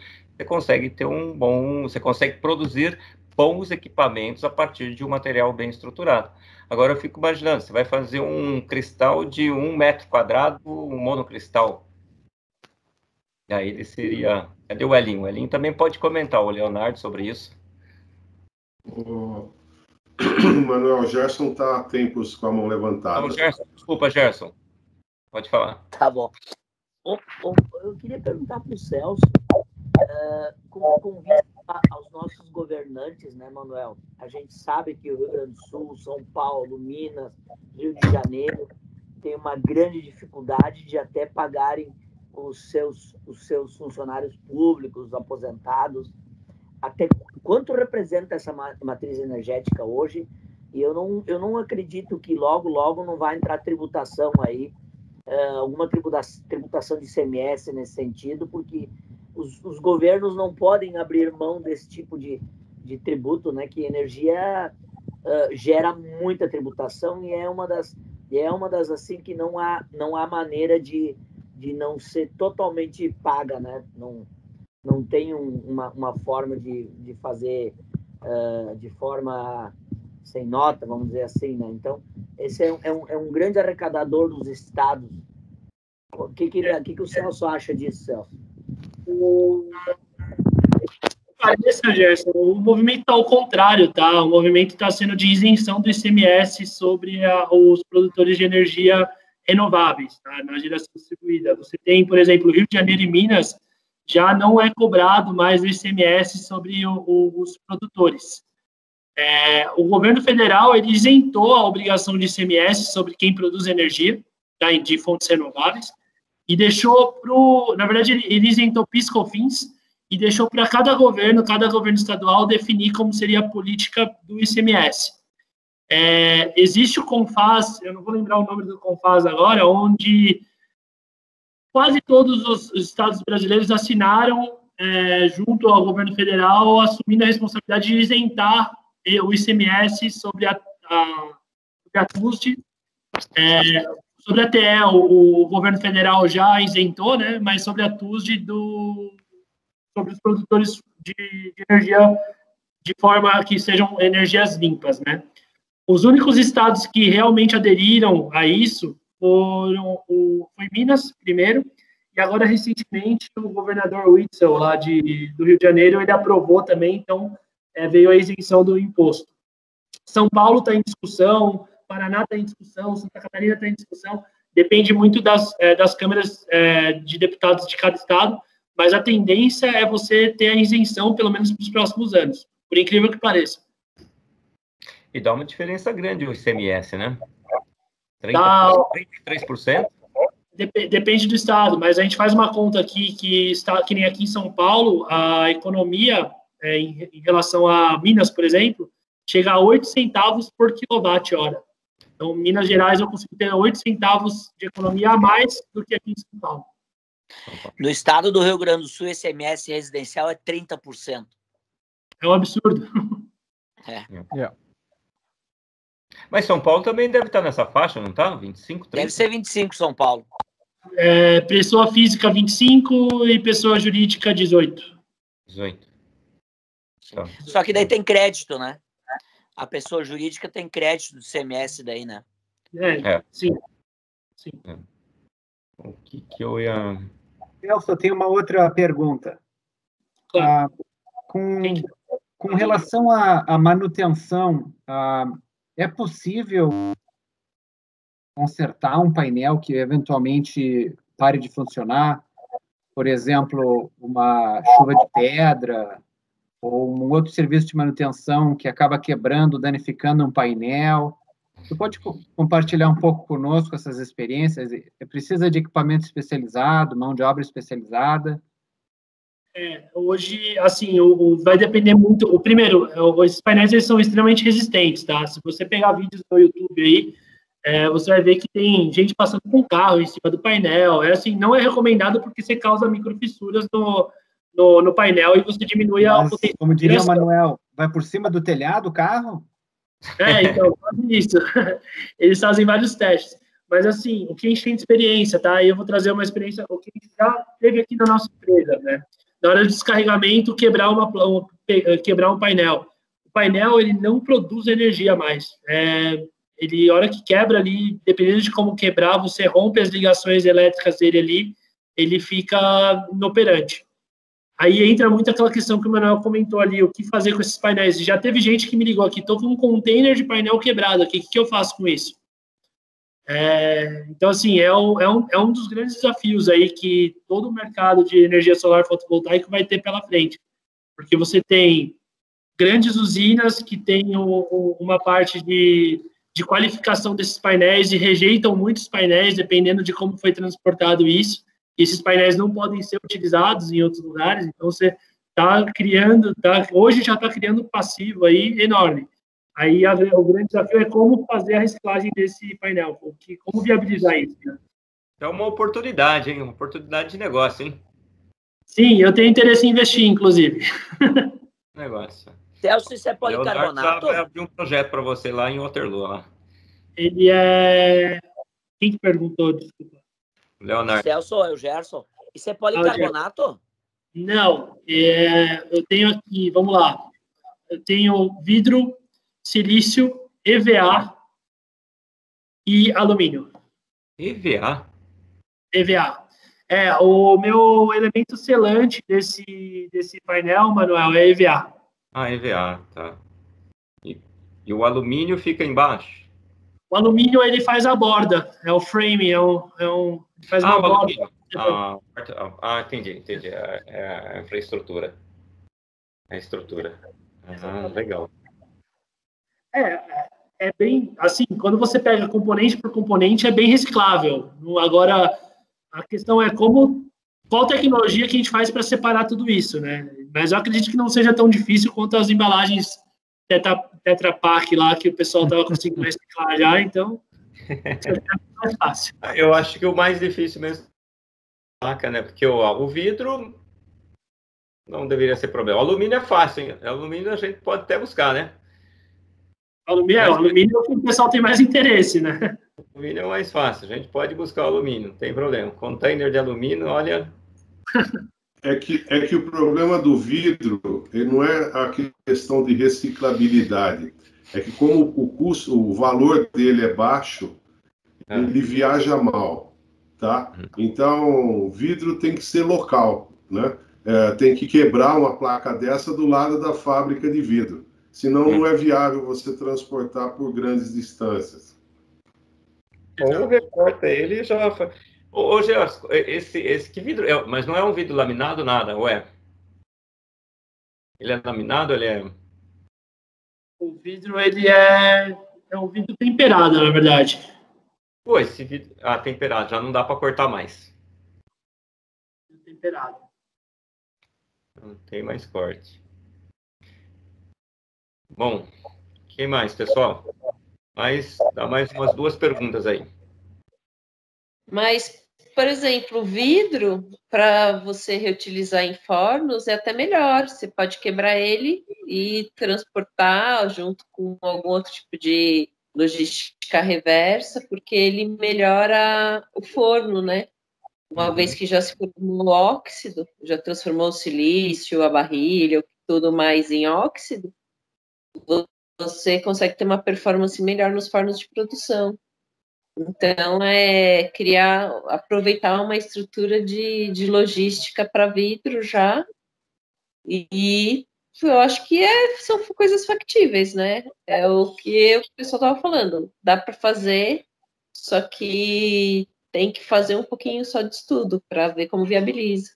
você consegue produzir bons equipamentos a partir de um material bem estruturado. Agora, eu fico imaginando, você vai fazer um cristal de 1 metro quadrado, um monocristal. E aí ele seria... Cadê o Elinho? O Elinho também pode comentar, o Leonardo, sobre isso. Manuel, o Gerson está há tempos com a mão levantada. Desculpa, Gerson. Pode falar. Tá bom. Eu queria perguntar para o Celso, com vista aos nossos governantes, né, Manuel? A gente sabe que o Rio Grande do Sul, São Paulo, Minas, Rio de Janeiro, têm uma grande dificuldade de até pagarem os seus funcionários públicos, os aposentados. Até quanto representa essa matriz energética hoje? E eu não acredito que logo não vai entrar tributação aí, alguma tributação de ICMS nesse sentido, porque os governos não podem abrir mão desse tipo de tributo, né? Que energia gera muita tributação e é uma das assim que não há maneira de não ser totalmente paga, né? Não tem uma forma de fazer de forma sem nota, vamos dizer assim, né? Então, esse é um grande arrecadador dos estados. O que o Celso acha disso, Celso? Parece, Gerson, o movimento está ao contrário, tá? O movimento está sendo de isenção do ICMS sobre os produtores de energia renováveis, tá? Na geração distribuída. Você tem, por exemplo, Rio de Janeiro e Minas, já não é cobrado mais o ICMS sobre os produtores. O governo federal ele isentou a obrigação de ICMS sobre quem produz energia, tá, de fontes renováveis, e deixou na verdade, ele isentou PIS/COFINS e deixou para cada governo estadual definir como seria a política do ICMS. Existe o CONFAS, eu não vou lembrar o nome do CONFAS agora, onde quase todos os estados brasileiros assinaram, junto ao governo federal, assumindo a responsabilidade de isentar o ICMS sobre a TUSD. Sobre a TE, o governo federal já isentou, né? Mas sobre a TUSD, sobre os produtores de energia de forma que sejam energias limpas, né? Os únicos estados que realmente aderiram a isso foi Minas, primeiro, e agora, recentemente, o governador Witzel, lá do Rio de Janeiro, ele aprovou também, então veio a isenção do imposto. São Paulo está em discussão, Paraná está em discussão, Santa Catarina está em discussão, depende muito das câmaras de deputados de cada estado, mas a tendência é você ter a isenção, pelo menos para os próximos anos, por incrível que pareça. E dá uma diferença grande o ICMS, né? 33%? Depende do estado, mas a gente faz uma conta aqui que nem aqui em São Paulo, a economia, em relação a Minas, por exemplo, chega a 8 centavos por quilowatt-hora. Então, Minas Gerais, eu consigo ter 8 centavos de economia a mais do que aqui em São Paulo. No estado do Rio Grande do Sul, o ICMS residencial é 30%. É um absurdo. Mas São Paulo também deve estar nessa faixa, não está? 25, 30? Deve ser 25, São Paulo. Pessoa física, 25 e pessoa jurídica, 18. 18. Tá. Só que daí tem crédito, né? A pessoa jurídica tem crédito do ICMS daí, né? Sim. O que eu ia... Celso, eu tenho uma outra pergunta. Claro. Com relação à manutenção, é possível consertar um painel que eventualmente pare de funcionar? Por exemplo, uma chuva de pedra ou um outro serviço de manutenção que acaba quebrando, danificando um painel. Você pode compartilhar um pouco conosco essas experiências? Precisa de equipamento especializado, mão de obra especializada? Hoje, assim, vai depender muito. Primeiro, esses painéis eles são extremamente resistentes, tá? Se você pegar vídeos no YouTube aí, você vai ver que tem gente passando com carro em cima do painel. Assim, não é recomendado porque você causa microfissuras no painel e você diminui a potência. Como diria o Manuel, vai por cima do telhado o carro? Então, faz isso. Eles fazem vários testes. Mas, assim, o que a gente tem de experiência, tá? E eu vou trazer uma experiência, o que a gente já teve aqui na nossa empresa, né? Na hora de descarregamento, quebrar um painel. O painel, ele não produz energia mais. A hora que quebra ali, dependendo de como quebrar, você rompe as ligações elétricas dele ali, ele fica inoperante. Aí entra muito aquela questão que o Manuel comentou ali, o que fazer com esses painéis. Já teve gente que me ligou aqui, estou com um container de painel quebrado aqui, o que eu faço com isso? Então, assim, é um dos grandes desafios aí que todo o mercado de energia solar fotovoltaica vai ter pela frente. Porque você tem grandes usinas que têm uma parte de de qualificação desses painéis e rejeitam muitos painéis, dependendo de como foi transportado isso. Esses painéis não podem ser utilizados em outros lugares, então você está criando, hoje já está criando um passivo aí enorme. Aí o grande desafio é como fazer a reciclagem desse painel, como viabilizar isso. Né? É uma oportunidade, hein? Uma oportunidade de negócio, hein? Sim, eu tenho interesse em investir, inclusive. Negócio. Celso, isso é policarbonato? Vai abrir um projeto para você lá em Waterloo. Lá. Ele é... Quem que perguntou? Desculpa. Leonardo. Celso, é o Gerson. Isso é policarbonato? Não. Eu tenho aqui, vamos lá. Eu tenho vidro, silício, EVA e alumínio. EVA? EVA. O meu elemento selante desse painel, Manuel, é EVA. Ah, EVA, tá. E o alumínio fica embaixo? O alumínio, ele faz a borda, é o frame, faz uma borda. Entendi. É a infraestrutura. É a estrutura. Legal. É bem, assim, quando você pega componente por componente, é bem reciclável. Agora, a questão é qual tecnologia que a gente faz para separar tudo isso, né? Mas eu acredito que não seja tão difícil quanto as embalagens Tetra Pak lá, que o pessoal estava conseguindo reciclar já, então é mais fácil. Eu acho que o mais difícil mesmo é a placa, né? Porque o vidro não deveria ser problema. O alumínio é fácil, hein? O alumínio a gente pode até buscar, né? O alumínio é o que o pessoal tem mais interesse, né? O alumínio é o mais fácil, a gente pode buscar o alumínio, não tem problema. Container de alumínio, olha... É que o problema do vidro ele não é a questão de reciclabilidade. É que como o valor dele é baixo, ele viaja mal, tá? Então, o vidro tem que ser local, né? Tem que quebrar uma placa dessa do lado da fábrica de vidro. Senão, não é viável você transportar por grandes distâncias. Ou recorta ele e já... Ô, Gerson, esse que vidro... mas não é um vidro laminado, nada, ué? Ele é laminado, ele é... O vidro, ele é um vidro temperado, na verdade. Pô, esse vidro... temperado, já não dá para cortar mais. Temperado. Não tem mais corte. Bom, quem mais, pessoal? Dá mais umas 2 perguntas aí. Mas, por exemplo, o vidro, para você reutilizar em fornos, é até melhor. Você pode quebrar ele e transportar junto com algum outro tipo de logística reversa, porque ele melhora o forno, né? Uma vez que já se formou o óxido, já transformou o silício, a barrilha, tudo mais em óxido, você consegue ter uma performance melhor nos fornos de produção. Então, aproveitar uma estrutura de logística para vidro já, e eu acho que são coisas factíveis, né? É o que o pessoal estava falando, dá para fazer, só que tem que fazer um pouquinho só de estudo para ver como viabiliza.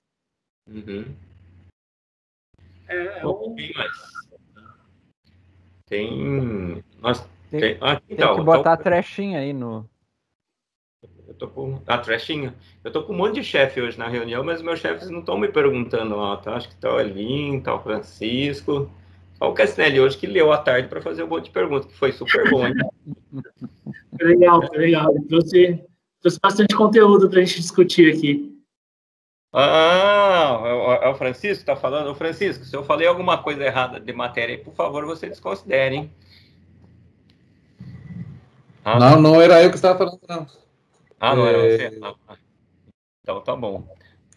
Tem que botar a trechinha aí no... Eu tô com a trechinha. Eu tô com um monte de chefe hoje na reunião, mas meus chefes não estão me perguntando lá, tá? Acho que tá o Elvin, tá o Francisco. Só o Cassinelli hoje que leu à tarde para fazer um monte de perguntas, que foi super bom, hein? Legal. Trouxe bastante conteúdo para a gente discutir aqui. É o Francisco que tá falando? Ô, Francisco, se eu falei alguma coisa errada de matéria, por favor, você desconsidere, hein? Não era eu que estava falando, não. Não era você? Então tá bom.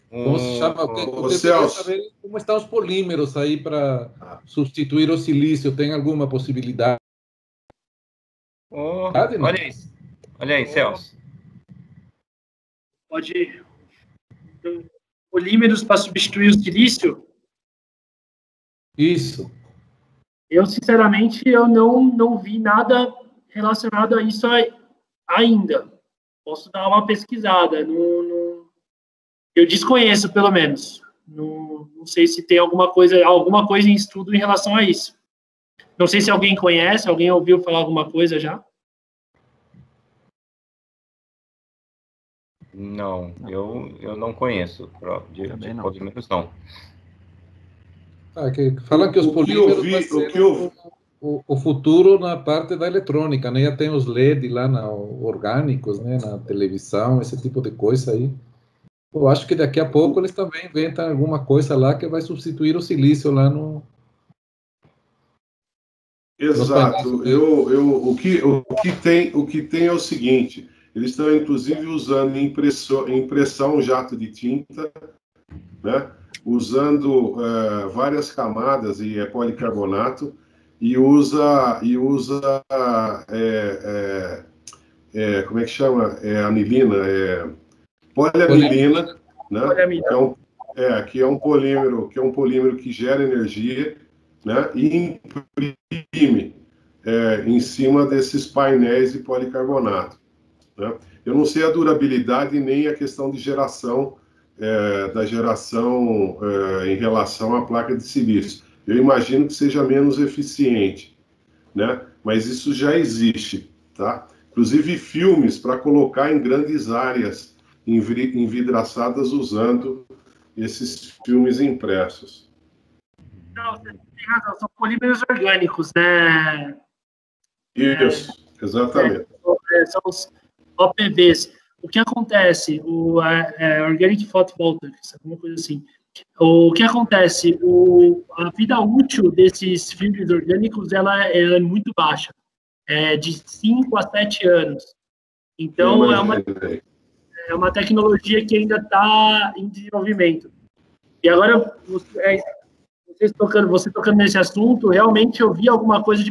Como se chama? Eu queria saber como estão os polímeros aí para substituir o silício. Tem alguma possibilidade? Olha aí, Celso. Pode ir. Polímeros para substituir o silício? Isso. Eu, sinceramente, não vi nada relacionado a isso ainda. Posso dar uma pesquisada. Eu desconheço, pelo menos. Não sei se tem alguma coisa em estudo em relação a isso. Não sei se alguém conhece, alguém ouviu falar alguma coisa já? Não, eu não conheço de polímeros, não. Fala que os polímeros vai ser o futuro na parte da eletrônica, né? Já tem os LED lá orgânicos, né? Na televisão, esse tipo de coisa aí. Eu acho que daqui a pouco eles também inventam alguma coisa lá que vai substituir o silício lá no... Exato. O que tem é o seguinte, eles estão inclusive usando impressão jato de tinta, né? Usando várias camadas e policarbonato, e usa como é que chama? Anilina, poliamilina, né? Que é um polímero que gera energia, né? E imprime em cima desses painéis de policarbonato, né? Eu não sei a durabilidade nem a questão de geração em relação à placa de silício. Eu imagino que seja menos eficiente, né? Mas isso já existe, tá? Inclusive filmes para colocar em grandes áreas envidraçadas usando esses filmes impressos. Não, você tem razão, são polímeros orgânicos, né? Isso, exatamente. São os OPVs. O que acontece? Organic Photovoltaics, alguma coisa assim. O que acontece? A vida útil desses filmes orgânicos ela é muito baixa, de 5 a 7 anos. Então, é uma tecnologia que ainda está em desenvolvimento. E agora, você tocando nesse assunto, realmente eu vi alguma coisa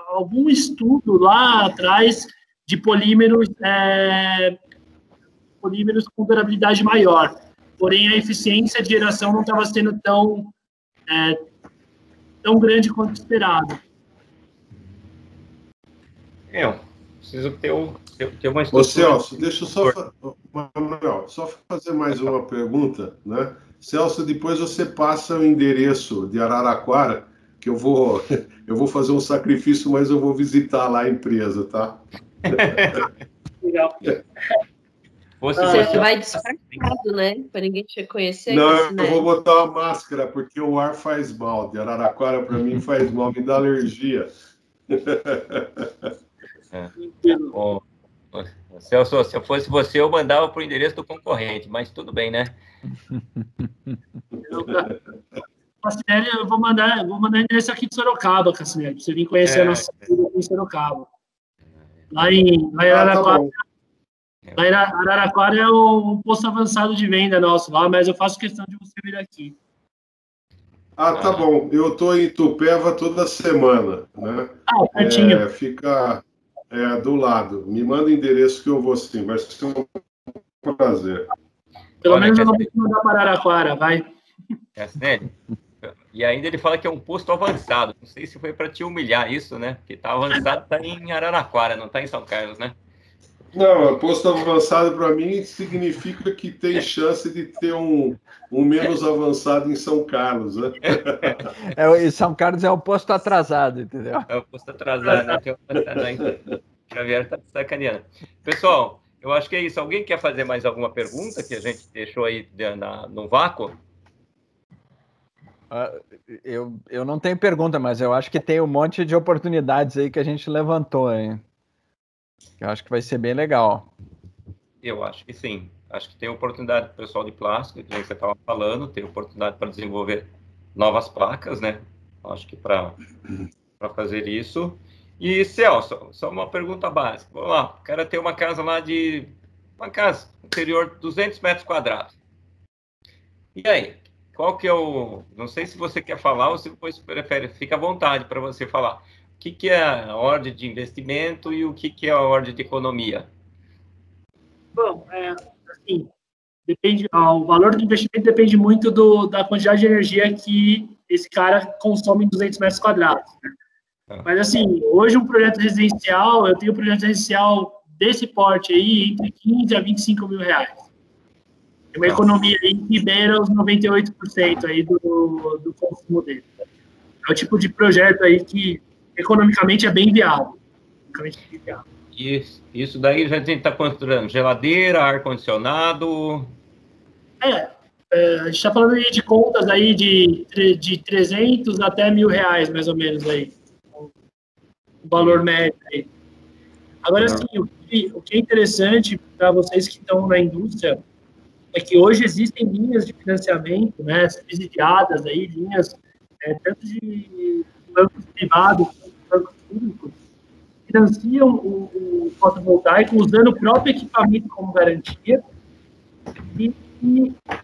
algum estudo lá atrás de polímeros com durabilidade maior. Porém, a eficiência de geração não estava sendo tão grande quanto esperado. Preciso ter uma estrutura... Ô, Celso, deixa eu só fazer mais uma pergunta, né? Celso, depois você passa o endereço de Araraquara, que eu vou fazer um sacrifício, mas eu vou visitar lá a empresa, tá? Legal. Você vai disfarçado, né? Para ninguém te conhecer. Não, eu vou botar uma máscara, porque o ar faz mal. De Araraquara, para mim, faz mal, me dá alergia. Celso, se eu fosse você, eu mandava para o endereço do concorrente, mas tudo bem, né? Cassinelli, eu vou mandar endereço aqui de Sorocaba, Cassinelli, para você vir conhecer a nossa vida em Sorocaba. Lá em Araraquara. Lá em Araraquara é um posto avançado de venda nosso lá, mas eu faço questão de você vir aqui. Tá bom. Eu estou em Itupeva toda semana, né? Pertinho. Fica do lado. Me manda o endereço que eu vou sim. Vai ser um prazer. Pelo menos eu não vou te mandar para Araraquara, vai. E ainda ele fala que é um posto avançado. Não sei se foi para te humilhar isso, né? Porque tá avançado, tá em Araraquara, não tá em São Carlos, né? Não, posto avançado para mim significa que tem chance de ter um menos avançado em São Carlos, né? E São Carlos é o posto atrasado, entendeu? É o posto atrasado, né? Xavier tá sacaneando. Pessoal, eu acho que é isso. Alguém quer fazer mais alguma pergunta que a gente deixou aí no vácuo? Eu não tenho pergunta, mas eu acho que tem um monte de oportunidades aí que a gente levantou, hein? Eu acho que vai ser bem legal. Eu acho que sim. Acho que tem oportunidade para o pessoal de plástico, que você estava falando, tem oportunidade para desenvolver novas placas, né? Acho que para fazer isso. E, Celso, só uma pergunta básica. Vamos lá, o cara tem uma casa interior de 200 metros quadrados. E aí? Qual que é não sei se você quer falar ou se você prefere, fica à vontade para você falar. O que é a ordem de investimento e o que é a ordem de economia? Bom, assim, depende, o valor do investimento depende muito da quantidade de energia que esse cara consome em 200 metros quadrados. Né? Mas, assim, hoje eu tenho um projeto residencial desse porte aí entre 15 a 25 mil reais. É uma economia aí que beira os 98% aí do consumo dele. É o tipo de projeto aí que economicamente é bem viável. Isso daí já a gente está considerando geladeira, ar-condicionado. A gente está falando aí de contas aí de 300 até R$1.000, mais ou menos, aí. O valor médio aí. Agora, sim, o que é interessante para vocês que estão na indústria é que hoje existem linhas de financiamento, né, subsidiadas aí, linhas tanto de bancos privados quanto de bancos públicos, que financiam o fotovoltaico usando o próprio equipamento como garantia e a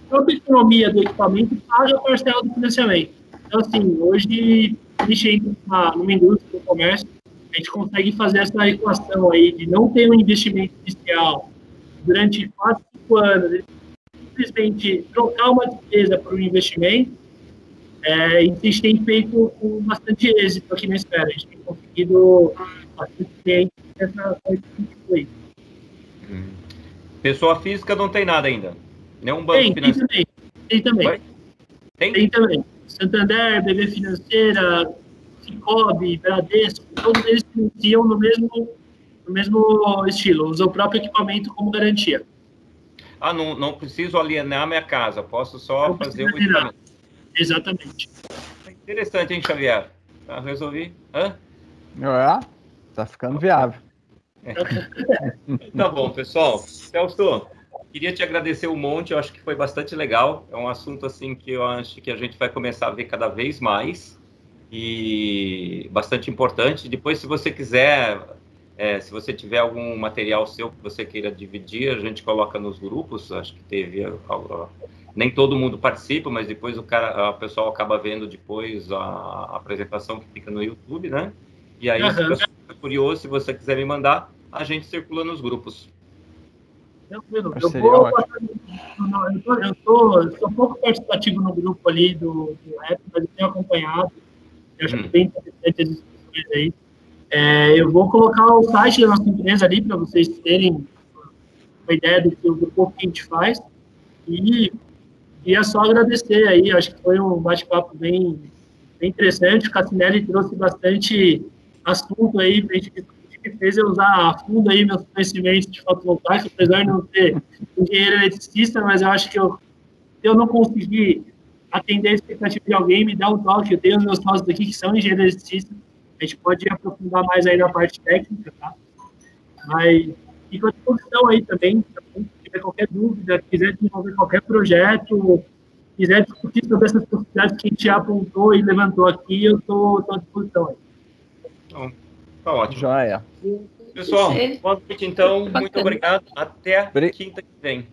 própria economia do equipamento paga a parcela do financiamento. Então, assim, hoje, a gente entra numa indústria do comércio, a gente consegue fazer essa equação aí de não ter um investimento inicial durante 4, 5 anos, simplesmente trocar uma despesa por um investimento, e a gente tem feito com bastante êxito aqui na Esfera. A gente tem conseguido bastante clientes nessa tipo aí. Pessoa física não tem nada ainda? Nenhum banco financeiro? Tem também. Tem também. Santander, BB Financeira, Cicobi, Bradesco, todos eles financiam no mesmo estilo, usam o próprio equipamento como garantia. Não preciso alienar minha casa, posso só fazer o equipamento. Exatamente. Interessante, hein, Xavier? Já resolvi. Tá ficando viável. Tá bom, pessoal. Celso, queria te agradecer um monte, eu acho que foi bastante legal. É um assunto assim que eu acho que a gente vai começar a ver cada vez mais e bastante importante. Depois, se você quiser, se você tiver algum material seu que você queira dividir, a gente coloca nos grupos. Acho que teve nem todo mundo participa, mas depois o pessoal acaba vendo depois a apresentação que fica no YouTube, né? E aí, se você for curioso, se você quiser me mandar, a gente circula nos grupos. Tranquilo. Eu sou um pouco participativo no grupo ali do rap, mas eu tenho acompanhado. Eu acho bem interessante as discussões aí. Eu vou colocar o site da nossa empresa ali para vocês terem uma ideia do pouco que a gente faz. E é só agradecer aí. Acho que foi um bate-papo bem interessante. O Cassinelli trouxe bastante assunto aí para a gente discutir, que fez eu usar a fundo aí meus conhecimentos de fotovoltaico, apesar de não ser engenheiro eletricista, mas eu acho que eu não consegui atender a expectativa de alguém, me dá um toque. Eu tenho os meus sócios aqui que são engenheiros eletricistas, a gente pode aprofundar mais aí na parte técnica, tá? Mas fico à disposição aí também, se tiver qualquer dúvida, quiser desenvolver qualquer projeto, quiser discutir sobre essas possibilidades que a gente já apontou e levantou aqui, eu estou à disposição aí. Então, tá ótimo. Joia. Pessoal, boa noite, então. Muito obrigado. Até quinta que vem.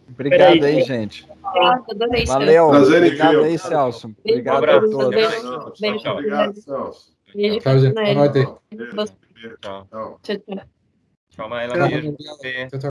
Obrigado aí, gente. Valeu. Prazer, obrigado aí, Celso. Obrigado a todos. Obrigado, Celso. Beijo, gente. Boa noite. Tchau. Tchau. Tchau, Maela. Tchau.